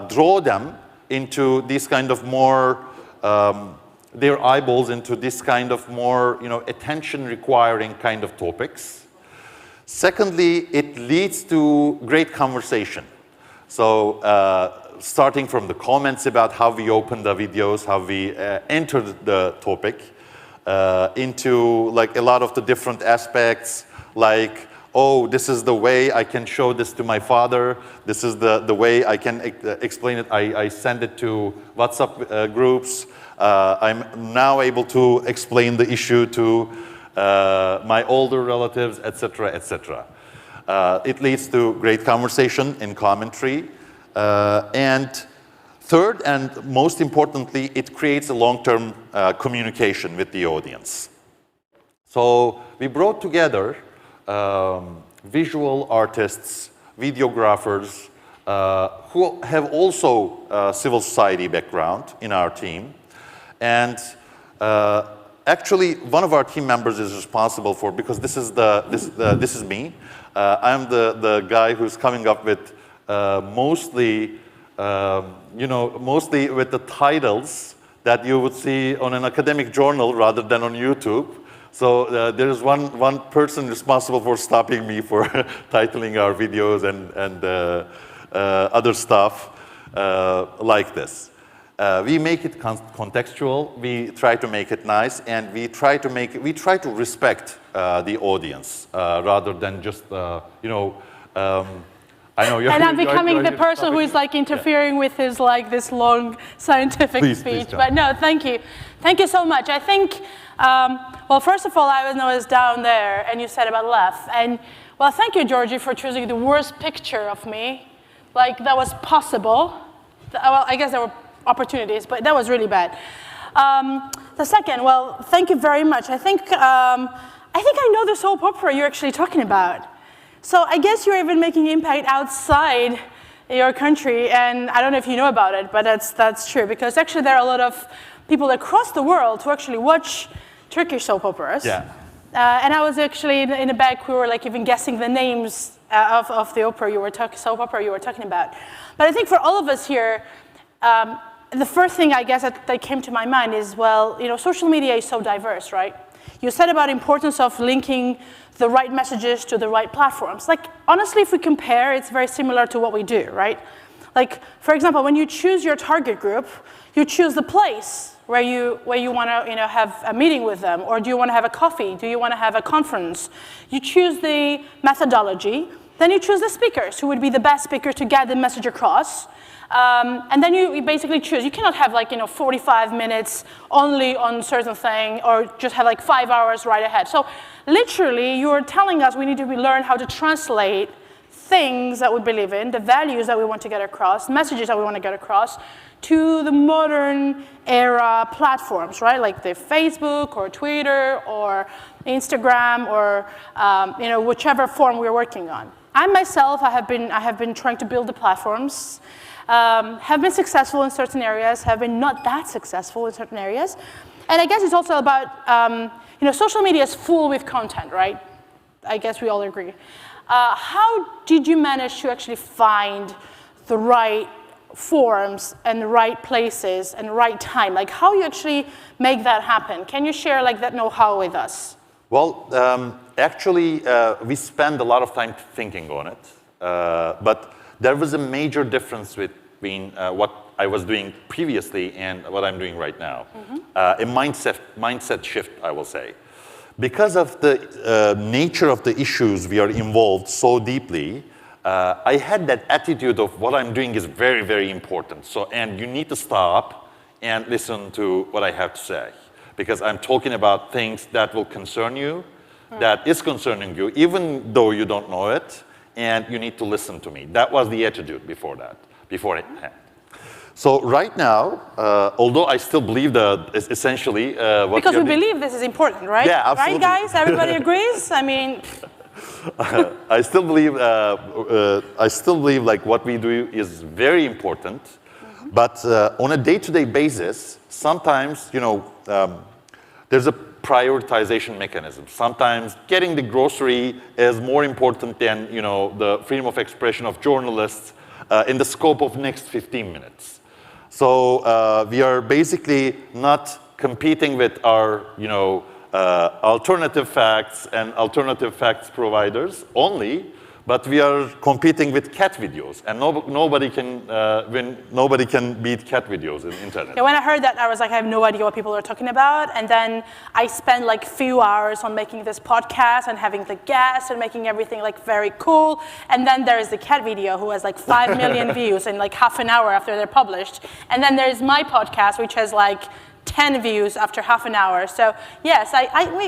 draw them into this kind of more, their eyeballs into this kind of more, attention requiring kind of topics. Secondly, it leads to great conversation. So starting from the comments about how we open the videos, how we enter the topic, into like a lot of the different aspects, like, oh, this is the way I can show this to my father. This is the way I can explain it. I send it to WhatsApp groups. I'm now able to explain the issue to my older relatives, etc., etc. It leads to great conversation and commentary. And third, and most importantly, it creates a long-term communication with the audience. So we brought together visual artists, videographers, who have also civil society background in our team. And actually, one of our team members is responsible for, because this is me. I'm the guy who's coming up with mostly with the titles that you would see on an academic journal rather than on YouTube. So there is one person responsible for stopping me for titling our videos and other stuff like this. We make it contextual. We try to make it nice, and we try to respect the audience rather than just I know you're. And I'm becoming the person who is like interfering with his like this long scientific speech. But no, thank you so much. I think. Well, first of all, I was down there, and you said about left. And well, thank you, Georgie, for choosing the worst picture of me, like that was possible. Well, I guess there were opportunities, but that was really bad. The second, well, thank you very much. I think I know the soap opera you're actually talking about. So I guess you're even making impact outside your country, and I don't know if you know about it, but that's true, because actually there are a lot of people across the world who actually watch Turkish soap operas. Yeah. And I was actually in the back, we were like even guessing the names of the soap opera you were talking about. But I think for all of us here, the first thing I guess that came to my mind is, well, social media is so diverse, right? You said about importance of linking the right messages to the right platforms. Like, honestly, if we compare, it's very similar to what we do, right? Like, for example, when you choose your target group, you choose the place where you want to have a meeting with them, or do you want to have a coffee? Do you want to have a conference? You choose the methodology, then you choose the speakers, who would be the best speakers to get the message across. And then you basically choose. You cannot have 45 minutes only on certain thing, or just have 5 hours right ahead. So literally, you're telling us we need to learn how to translate things that we believe in, the values that we want to get across, messages that we want to get across, to the modern era platforms, right? Like the Facebook or Twitter or Instagram or whichever form we're working on. I myself, I have been trying to build the platforms. Have been successful in certain areas, have been not that successful in certain areas. And I guess it's also about, social media is full with content, right? I guess we all agree. How did you manage to actually find the right forums and the right places and the right time? Like, how you actually make that happen? Can you share that know-how with us? Well, actually, we spend a lot of time thinking on it, but there was a major difference between what I was doing previously and what I'm doing right now. Mm-hmm. A mindset shift, I will say. Because of the nature of the issues we are involved so deeply, I had that attitude of what I'm doing is very, very important. And you need to stop and listen to what I have to say. Because I'm talking about things that will concern you, that is concerning you, even though you don't know it. And you need to listen to me. That was the attitude beforehand. So right now, although I still believe that essentially what because we believe this is important, right? Yeah, absolutely. Right, guys? Everybody agrees? I mean, I still believe like what we do is very important, but on a day-to-day basis, sometimes there's a prioritization mechanism. Sometimes getting the grocery is more important than the freedom of expression of journalists in the scope of next 15 minutes. So we are basically not competing with our alternative facts and alternative facts providers only, but we are competing with cat videos, and nobody can beat cat videos in the internet. Yeah, when I heard that, I was like, I have no idea what people are talking about. And then I spent like few hours on making this podcast and having the guests and making everything like very cool. And then there's the cat video who has like 5 million views in like half an hour after they're published. And then there's my podcast, which has like 10 views after half an hour. So yes,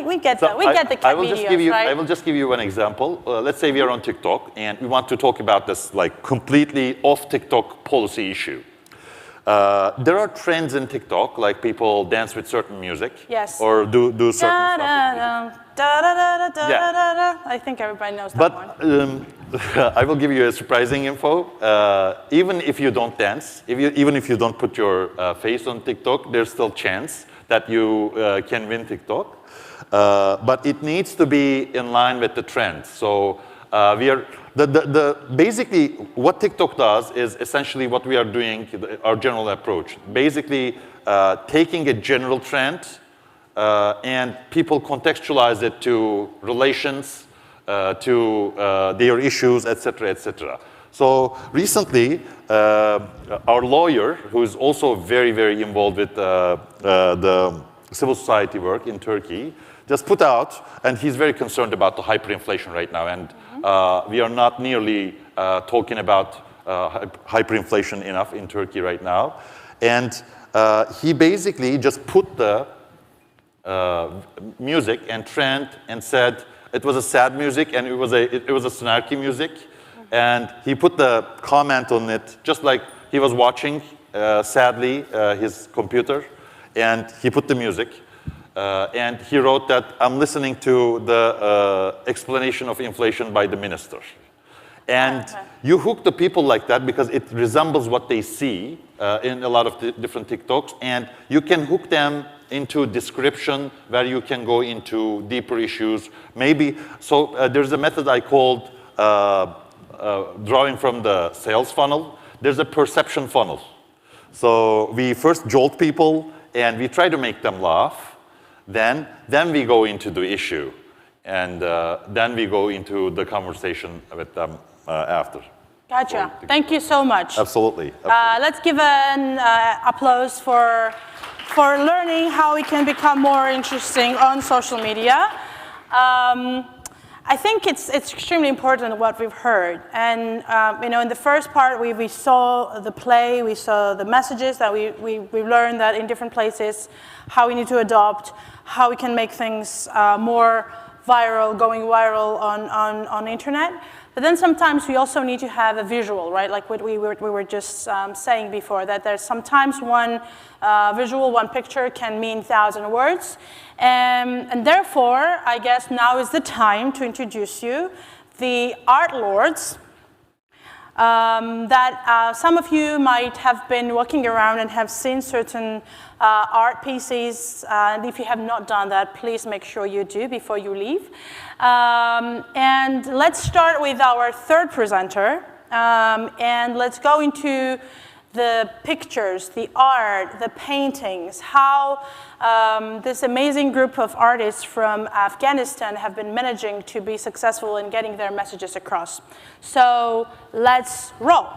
we get that. We get the cat videos, right? I will just give you one example. Let's say we are on TikTok and we want to talk about this like completely off TikTok policy issue. There are trends in TikTok, like people dance with certain music. Yes. Or do certain stuff. Yeah. I think everybody knows that one. I will give you a surprising info. Even if you don't dance, even if you don't put your face on TikTok, there's still chance that you can win TikTok. But it needs to be in line with the trend. So we are basically what TikTok does is essentially what we are doing, our general approach. Basically, taking a general trend and people contextualize it to relations, to their issues, etc., etc. So recently, our lawyer, who is also very, very involved with the civil society work in Turkey, just put out, and he's very concerned about the hyperinflation right now, and we are not nearly talking about hyperinflation enough in Turkey right now. And he basically just put the music and trend and said it was a sad music and it was a snarky music, and he put the comment on it just like he was watching sadly his computer, and he put the music and he wrote that I'm listening to the explanation of inflation by the minister. And you hook the people like that because it resembles what they see in a lot of different TikToks, and you can hook them into description where you can go into deeper issues. Maybe, so there's a method I called drawing from the sales funnel. There's a perception funnel. So we first jolt people and we try to make them laugh. Then we go into the issue, and then we go into the conversation with them after. Gotcha. Thank you so much. Absolutely. Let's give an applause for learning how we can become more interesting on social media. I think it's extremely important what we've heard. And in the first part, we saw the play, we saw the messages that we learned that in different places, how we need to adopt, how we can make things more viral, going viral on the internet. But then sometimes we also need to have a visual, right? Like what we were just saying before, that there's sometimes one visual, one picture can mean 1,000 words. And therefore, I guess now is the time to introduce you the art lords that some of you might have been walking around and have seen certain art pieces. And if you have not done that, please make sure you do before you leave. And let's start with our third presenter. And let's go into the pictures, the art, the paintings, how this amazing group of artists from Afghanistan have been managing to be successful in getting their messages across. So let's roll.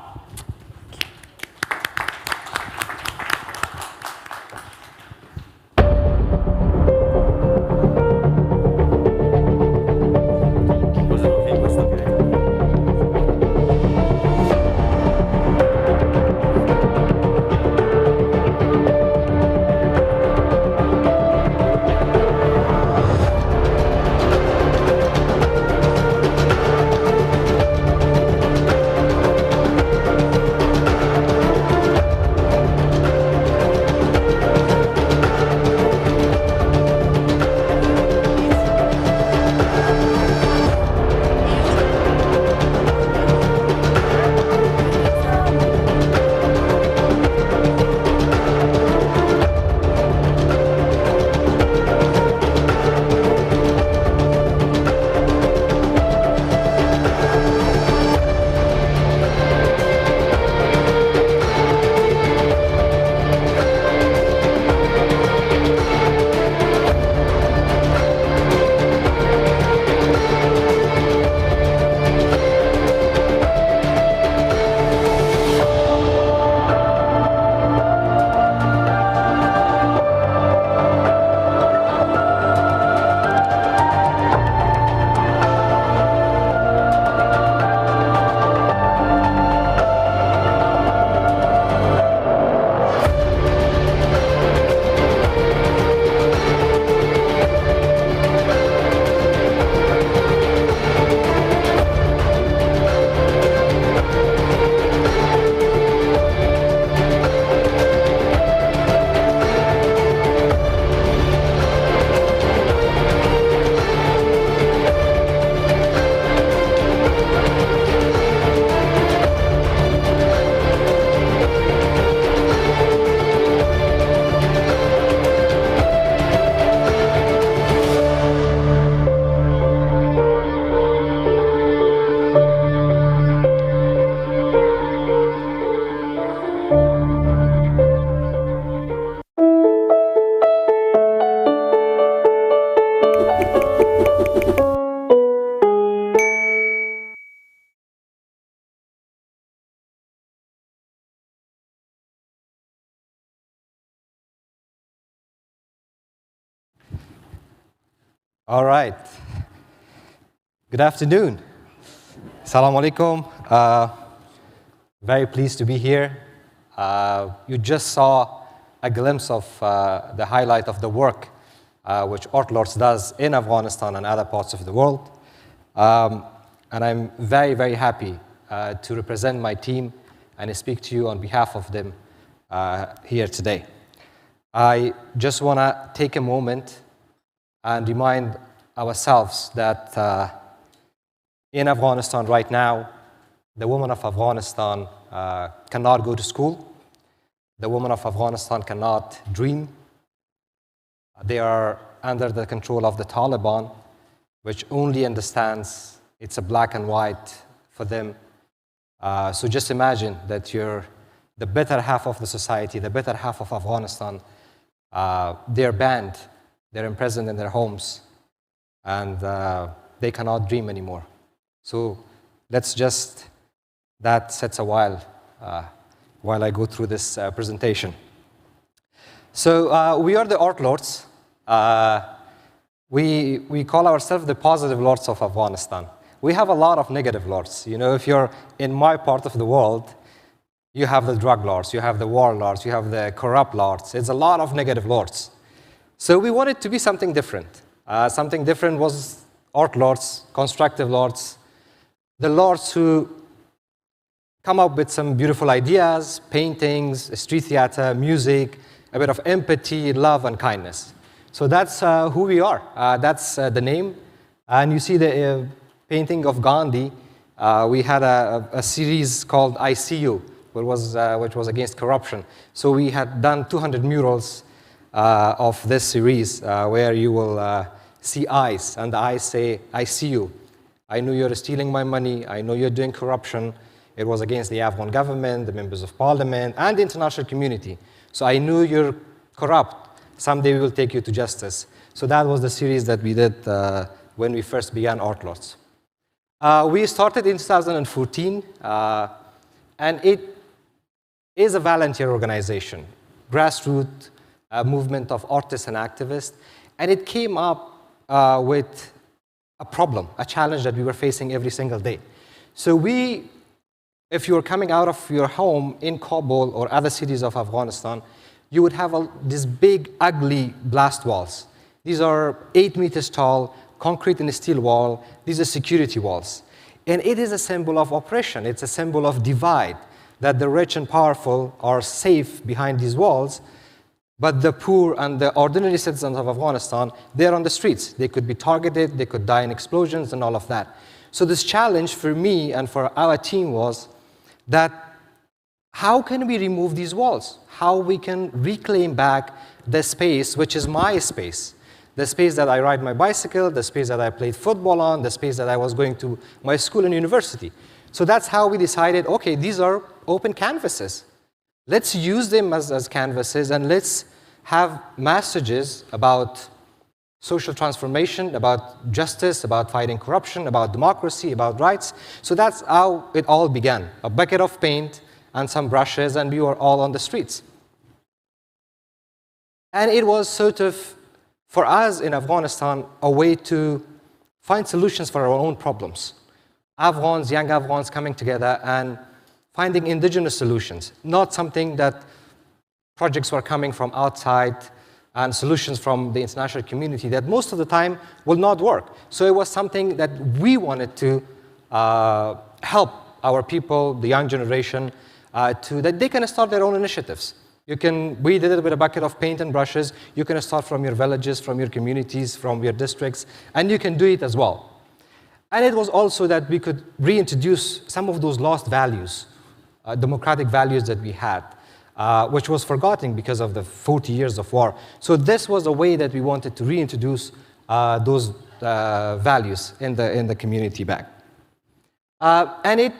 All right. Good afternoon. Assalamu alaikum. Very pleased to be here. You just saw a glimpse of the highlight of the work which Ortlords does in Afghanistan and other parts of the world. And I'm very, very happy to represent my team and speak to you on behalf of them here today. I just want to take a moment and remind ourselves that in Afghanistan right now, the women of Afghanistan cannot go to school. The women of Afghanistan cannot dream. They are under the control of the Taliban, which only understands it's a black and white for them. So just imagine that you're the better half of the society, the better half of Afghanistan. They're banned, they're imprisoned in their homes, and they cannot dream anymore. So let's just, that sets a while I go through this presentation. So we are the Ortlords. We call ourselves the positive lords of Afghanistan. We have a lot of negative lords. You know, if you're in my part of the world, you have the drug lords, you have the war lords, you have the corrupt lords. It's a lot of negative lords. So we wanted to be something different. Something different was Ortlords, constructive lords, the lords who come up with some beautiful ideas, paintings, street theater, music, a bit of empathy, love, and kindness. So that's who we are. That's the name. And you see the painting of Gandhi. We had a series called I See You, which was against corruption. So we had done 200 murals of this series where you will see eyes, and the eyes say, I see you. I know you're stealing my money. I know you're doing corruption. It was against the Afghan government, the members of parliament, and the international community. So I knew you're corrupt. Someday we will take you to justice. So that was the series that we did when we first began Ortlords. We started in 2014, and it is a volunteer organization, grassroots movement of artists and activists, and it came up with a problem, a challenge that we were facing every single day. So if you were coming out of your home in Kabul or other cities of Afghanistan, you would have these big, ugly blast walls. These are 8 meters tall, concrete and steel wall. These are security walls. And it is a symbol of oppression. It's a symbol of divide, that the rich and powerful are safe behind these walls, but the poor and the ordinary citizens of Afghanistan, they're on the streets. They could be targeted, they could die in explosions and all of that. So this challenge for me and for our team was that how can we remove these walls? How we can reclaim back the space, which is my space. The space that I ride my bicycle, the space that I played football on, the space that I was going to my school and university. So that's how we decided, okay, these are open canvases. Let's use them as canvases, and let's have messages about social transformation, about justice, about fighting corruption, about democracy, about rights. So that's how it all began. A bucket of paint and some brushes, and we were all on the streets. And it was sort of, for us in Afghanistan, a way to find solutions for our own problems. Afghans, young Afghans coming together and finding indigenous solutions, not something that projects were coming from outside and solutions from the international community that most of the time will not work. So it was something that we wanted to help our people, the young generation, that they can start their own initiatives. We did it with a bucket of paint and brushes. You can start from your villages, from your communities, from your districts, and you can do it as well. And it was also that we could reintroduce some of those lost values, democratic values that we had, which was forgotten because of the 40 years of war. So this was a way that we wanted to reintroduce those values in the community back. And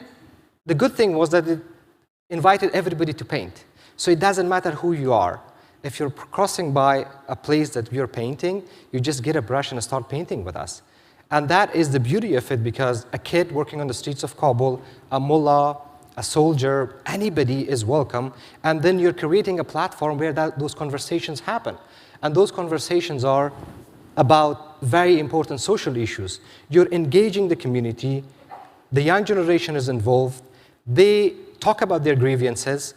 the good thing was that it invited everybody to paint. So it doesn't matter who you are. If you're crossing by a place that we're painting, you just get a brush and start painting with us. And that is the beauty of it, because a kid working on the streets of Kabul, a mullah, a soldier, anybody is welcome. And then you're creating a platform where those conversations happen. And those conversations are about very important social issues. You're engaging the community, the young generation is involved, they talk about their grievances.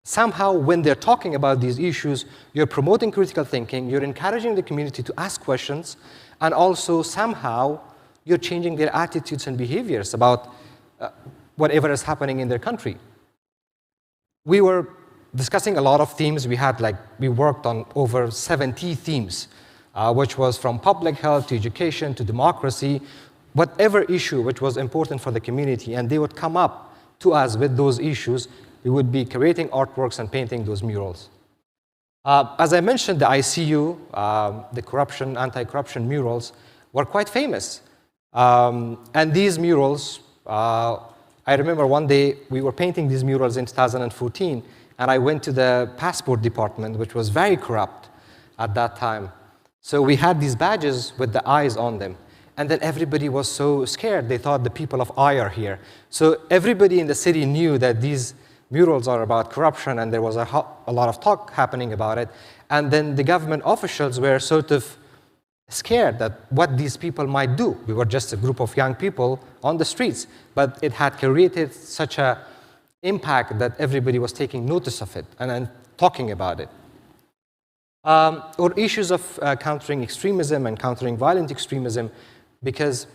Somehow, when they're talking about these issues, you're promoting critical thinking, you're encouraging the community to ask questions, and also somehow you're changing their attitudes and behaviors about whatever is happening in their country. We were discussing a lot of themes. We worked on over 70 themes, which was from public health to education to democracy, whatever issue which was important for the community, and they would come up to us with those issues. We would be creating artworks and painting those murals. As I mentioned, the ICU, the anti-corruption murals, were quite famous. And these murals, I remember one day we were painting these murals in 2014, and I went to the passport department, which was very corrupt at that time. So we had these badges with the eyes on them. And then everybody was so scared. They thought the people of I are here. So everybody in the city knew that these murals are about corruption, and there was a lot of talk happening about it. And then the government officials were sort of scared that what these people might do. We were just a group of young people on the streets, but it had created such an impact that everybody was taking notice of it and then talking about it. Or issues of countering extremism and countering violent extremism, because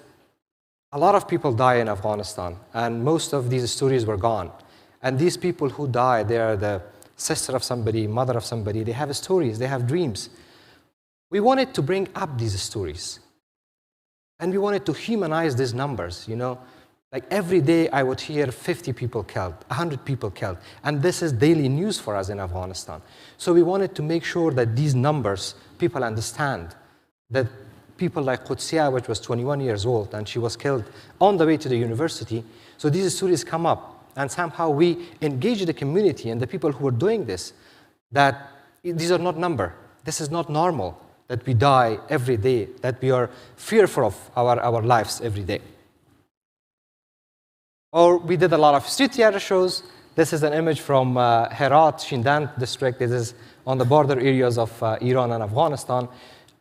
a lot of people die in Afghanistan, and most of these stories were gone. And these people who die, they are the sister of somebody, mother of somebody, they have stories, they have dreams. We wanted to bring up these stories. And we wanted to humanize these numbers, Like every day I would hear 50 people killed, 100 people killed. And this is daily news for us in Afghanistan. So we wanted to make sure that these numbers, people understand that people like Qudsiya, which was 21 years old, and she was killed on the way to the university. So these stories come up. And somehow we engage the community and the people who are doing this, that these are not number. This is not normal, that we die every day, that we are fearful of our lives every day. Or we did a lot of street theater shows. This is an image from Herat, Shindan district. This is on the border areas of Iran and Afghanistan.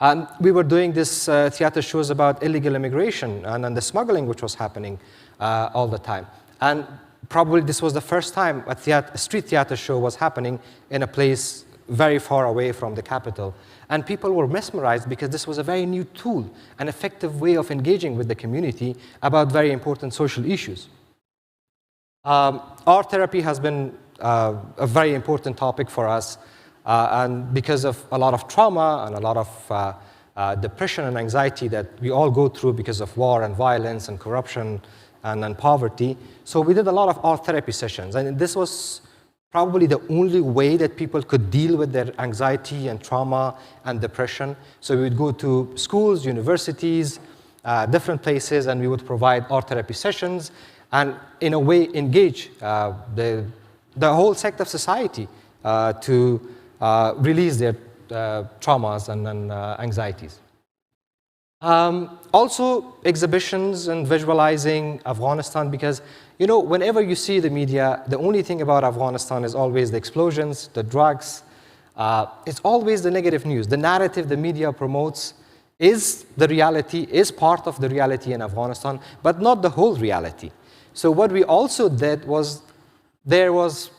And we were doing this theater shows about illegal immigration and the smuggling which was happening all the time. And probably this was the first time a street theater show was happening in a place very far away from the capital. And people were mesmerized because this was a very new tool, an effective way of engaging with the community about very important social issues. Art therapy has been a very important topic for us, and because of a lot of trauma and a lot of depression and anxiety that we all go through because of war and violence and corruption and poverty. So we did a lot of art therapy sessions, and this was probably the only way that people could deal with their anxiety and trauma and depression. So we would go to schools, universities, different places, and we would provide art therapy sessions, and in a way engage the whole sect of society to release their traumas and anxieties. Also exhibitions and visualizing Afghanistan, because whenever you see the media, the only thing about Afghanistan is always the explosions, the drugs. It's always the negative news. The narrative the media promotes is the reality, is part of the reality in Afghanistan, but not the whole reality. So what we also did was, there was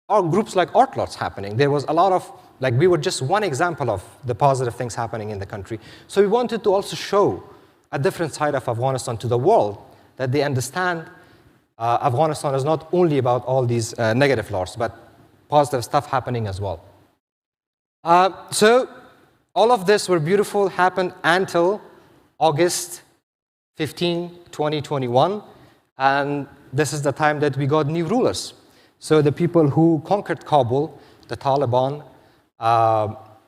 groups like Art Lots happening. There was a lot of, we were just one example of the positive things happening in the country. So we wanted to also show a different side of Afghanistan to the world, that they understand Afghanistan is not only about all these negative laws, but positive stuff happening as well. So all of this were beautiful, happened until August 15, 2021. And this is the time that we got new rulers. So the people who conquered Kabul, the Taliban,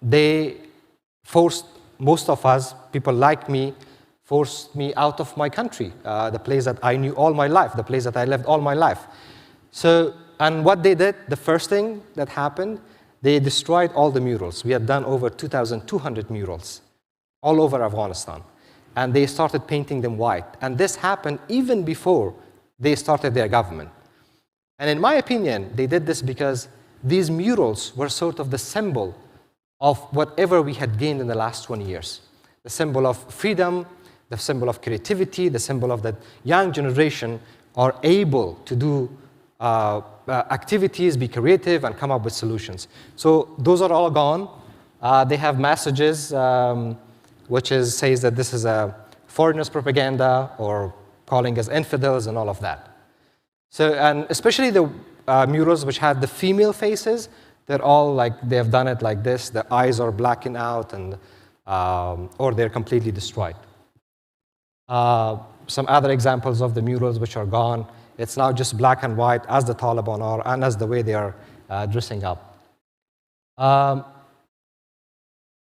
they forced most of us, people like me, forced me out of my country, the place that I knew all my life, the place that I lived all my life. So, and what they did, the first thing that happened, they destroyed all the murals. We had done over 2,200 murals all over Afghanistan. And they started painting them white. And this happened even before they started their government. And in my opinion, they did this because these murals were sort of the symbol of whatever we had gained in the last 20 years. the symbol of freedom, the symbol of creativity, the symbol of that young generation are able to do activities, be creative, and come up with solutions. So those are all gone. They have messages, which says that this is a foreigners' propaganda or calling us infidels and all of that. So, and especially the murals which had the female faces, they're all like, they have done it like this. The eyes are blacking out and, or they're completely destroyed. Some other examples of the murals which are gone. It's now just black and white as the Taliban are and as the way they are dressing up.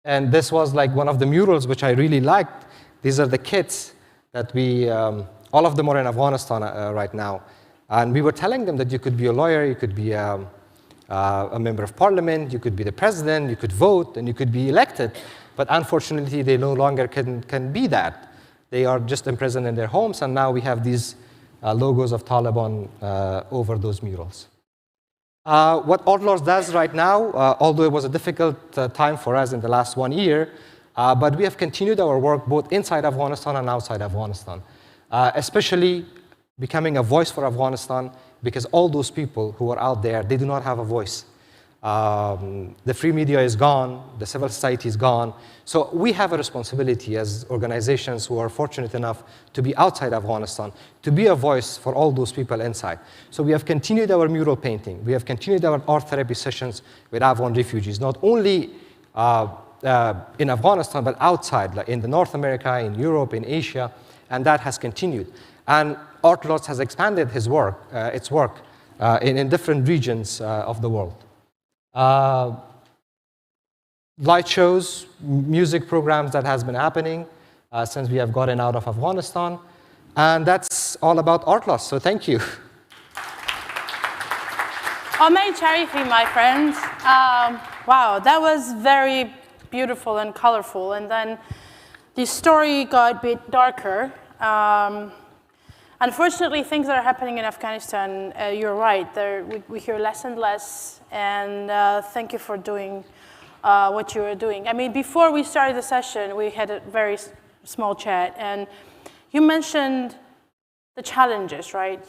And this was like one of the murals which I really liked. These are the kids that we, all of them are in Afghanistan right now. And we were telling them that you could be a lawyer, you could be a member of parliament, you could be the president, you could vote, and you could be elected. But unfortunately, they no longer can be that. They are just imprisoned in their homes, and now we have these logos of Taliban over those murals. What Outlaws does right now, although it was a difficult time for us in the last 1 year, but we have continued our work both inside Afghanistan and outside Afghanistan, especially becoming a voice for Afghanistan, because all those people who are out there, they do not have a voice. The free media is gone, the civil society is gone. So we have a responsibility as organizations who are fortunate enough to be outside Afghanistan, to be a voice for all those people inside. So we have continued our mural painting. We have continued our art therapy sessions with Afghan refugees, not only in Afghanistan, but outside, like in the North America, in Europe, in Asia, and that has continued. And Outlaws has expanded its work in different regions of the world. Light shows, music programs that has been happening since we have gotten out of Afghanistan. And that's all about Outlaws, so thank you. Omei Charifi, my friends. Wow, that was very beautiful and colorful. And then the story got a bit darker. Unfortunately, things that are happening in Afghanistan, you're right, we hear less and less, and thank you for doing what you were doing. I mean, before we started the session, we had a very small chat, and you mentioned the challenges, right?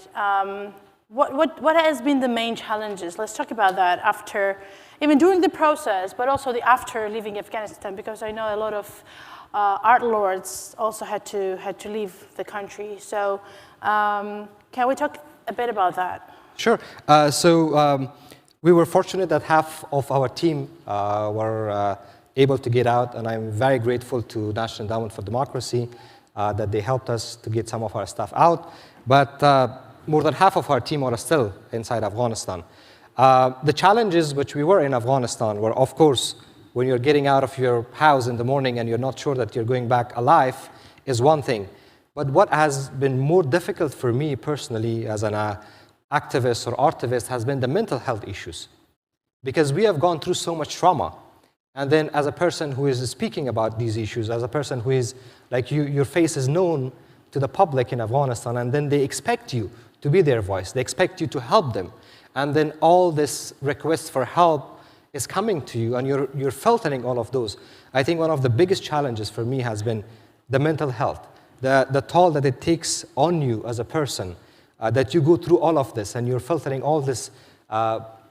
What has been the main challenges? Let's talk about that after, even during the process, but also the after leaving Afghanistan, because I know a lot of art lords also had to leave the country. So can we talk a bit about that? Sure. We were fortunate that half of our team were able to get out, and I'm very grateful to National Endowment for Democracy that they helped us to get some of our stuff out. But more than half of our team are still inside Afghanistan. The challenges which we were in Afghanistan were, of course, when you're getting out of your house in the morning and you're not sure that you're going back alive is one thing. But what has been more difficult for me personally as an activist or artivist has been the mental health issues. Because we have gone through so much trauma. And then as a person who is speaking about these issues, as a person who is, like your face is known to the public in Afghanistan, and then they expect you to be their voice. They expect you to help them. And then all this request for help is coming to you, and you're filtering all of those. I think one of the biggest challenges for me has been the mental health, the toll that it takes on you as a person, that you go through all of this, and you're filtering all this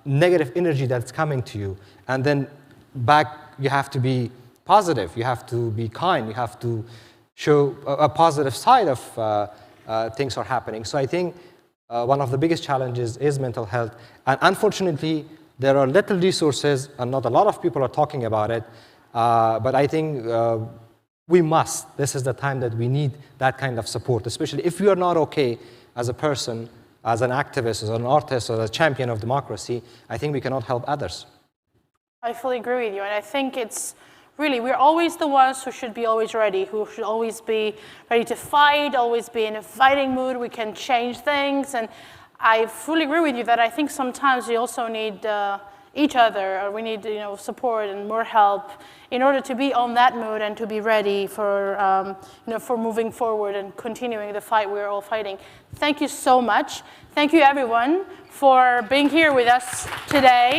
negative energy that's coming to you. And then back, you have to be positive, you have to be kind, you have to show a positive side of things are happening. So I think one of the biggest challenges is mental health. And unfortunately, there are little resources, and not a lot of people are talking about it. But I think we must. This is the time that we need that kind of support, especially if you are not okay as a person, as an activist, as an artist, or as a champion of democracy. I think we cannot help others. I fully agree with you, and I think it's really, we're always the ones who should be always ready, who should always be ready to fight, always be in a fighting mood. We can change things, and I fully agree with you that I think sometimes we also need each other, or we need support and more help in order to be on that mood and to be ready for for moving forward and continuing the fight we're all fighting. Thank you so much. Thank you everyone for being here with us today.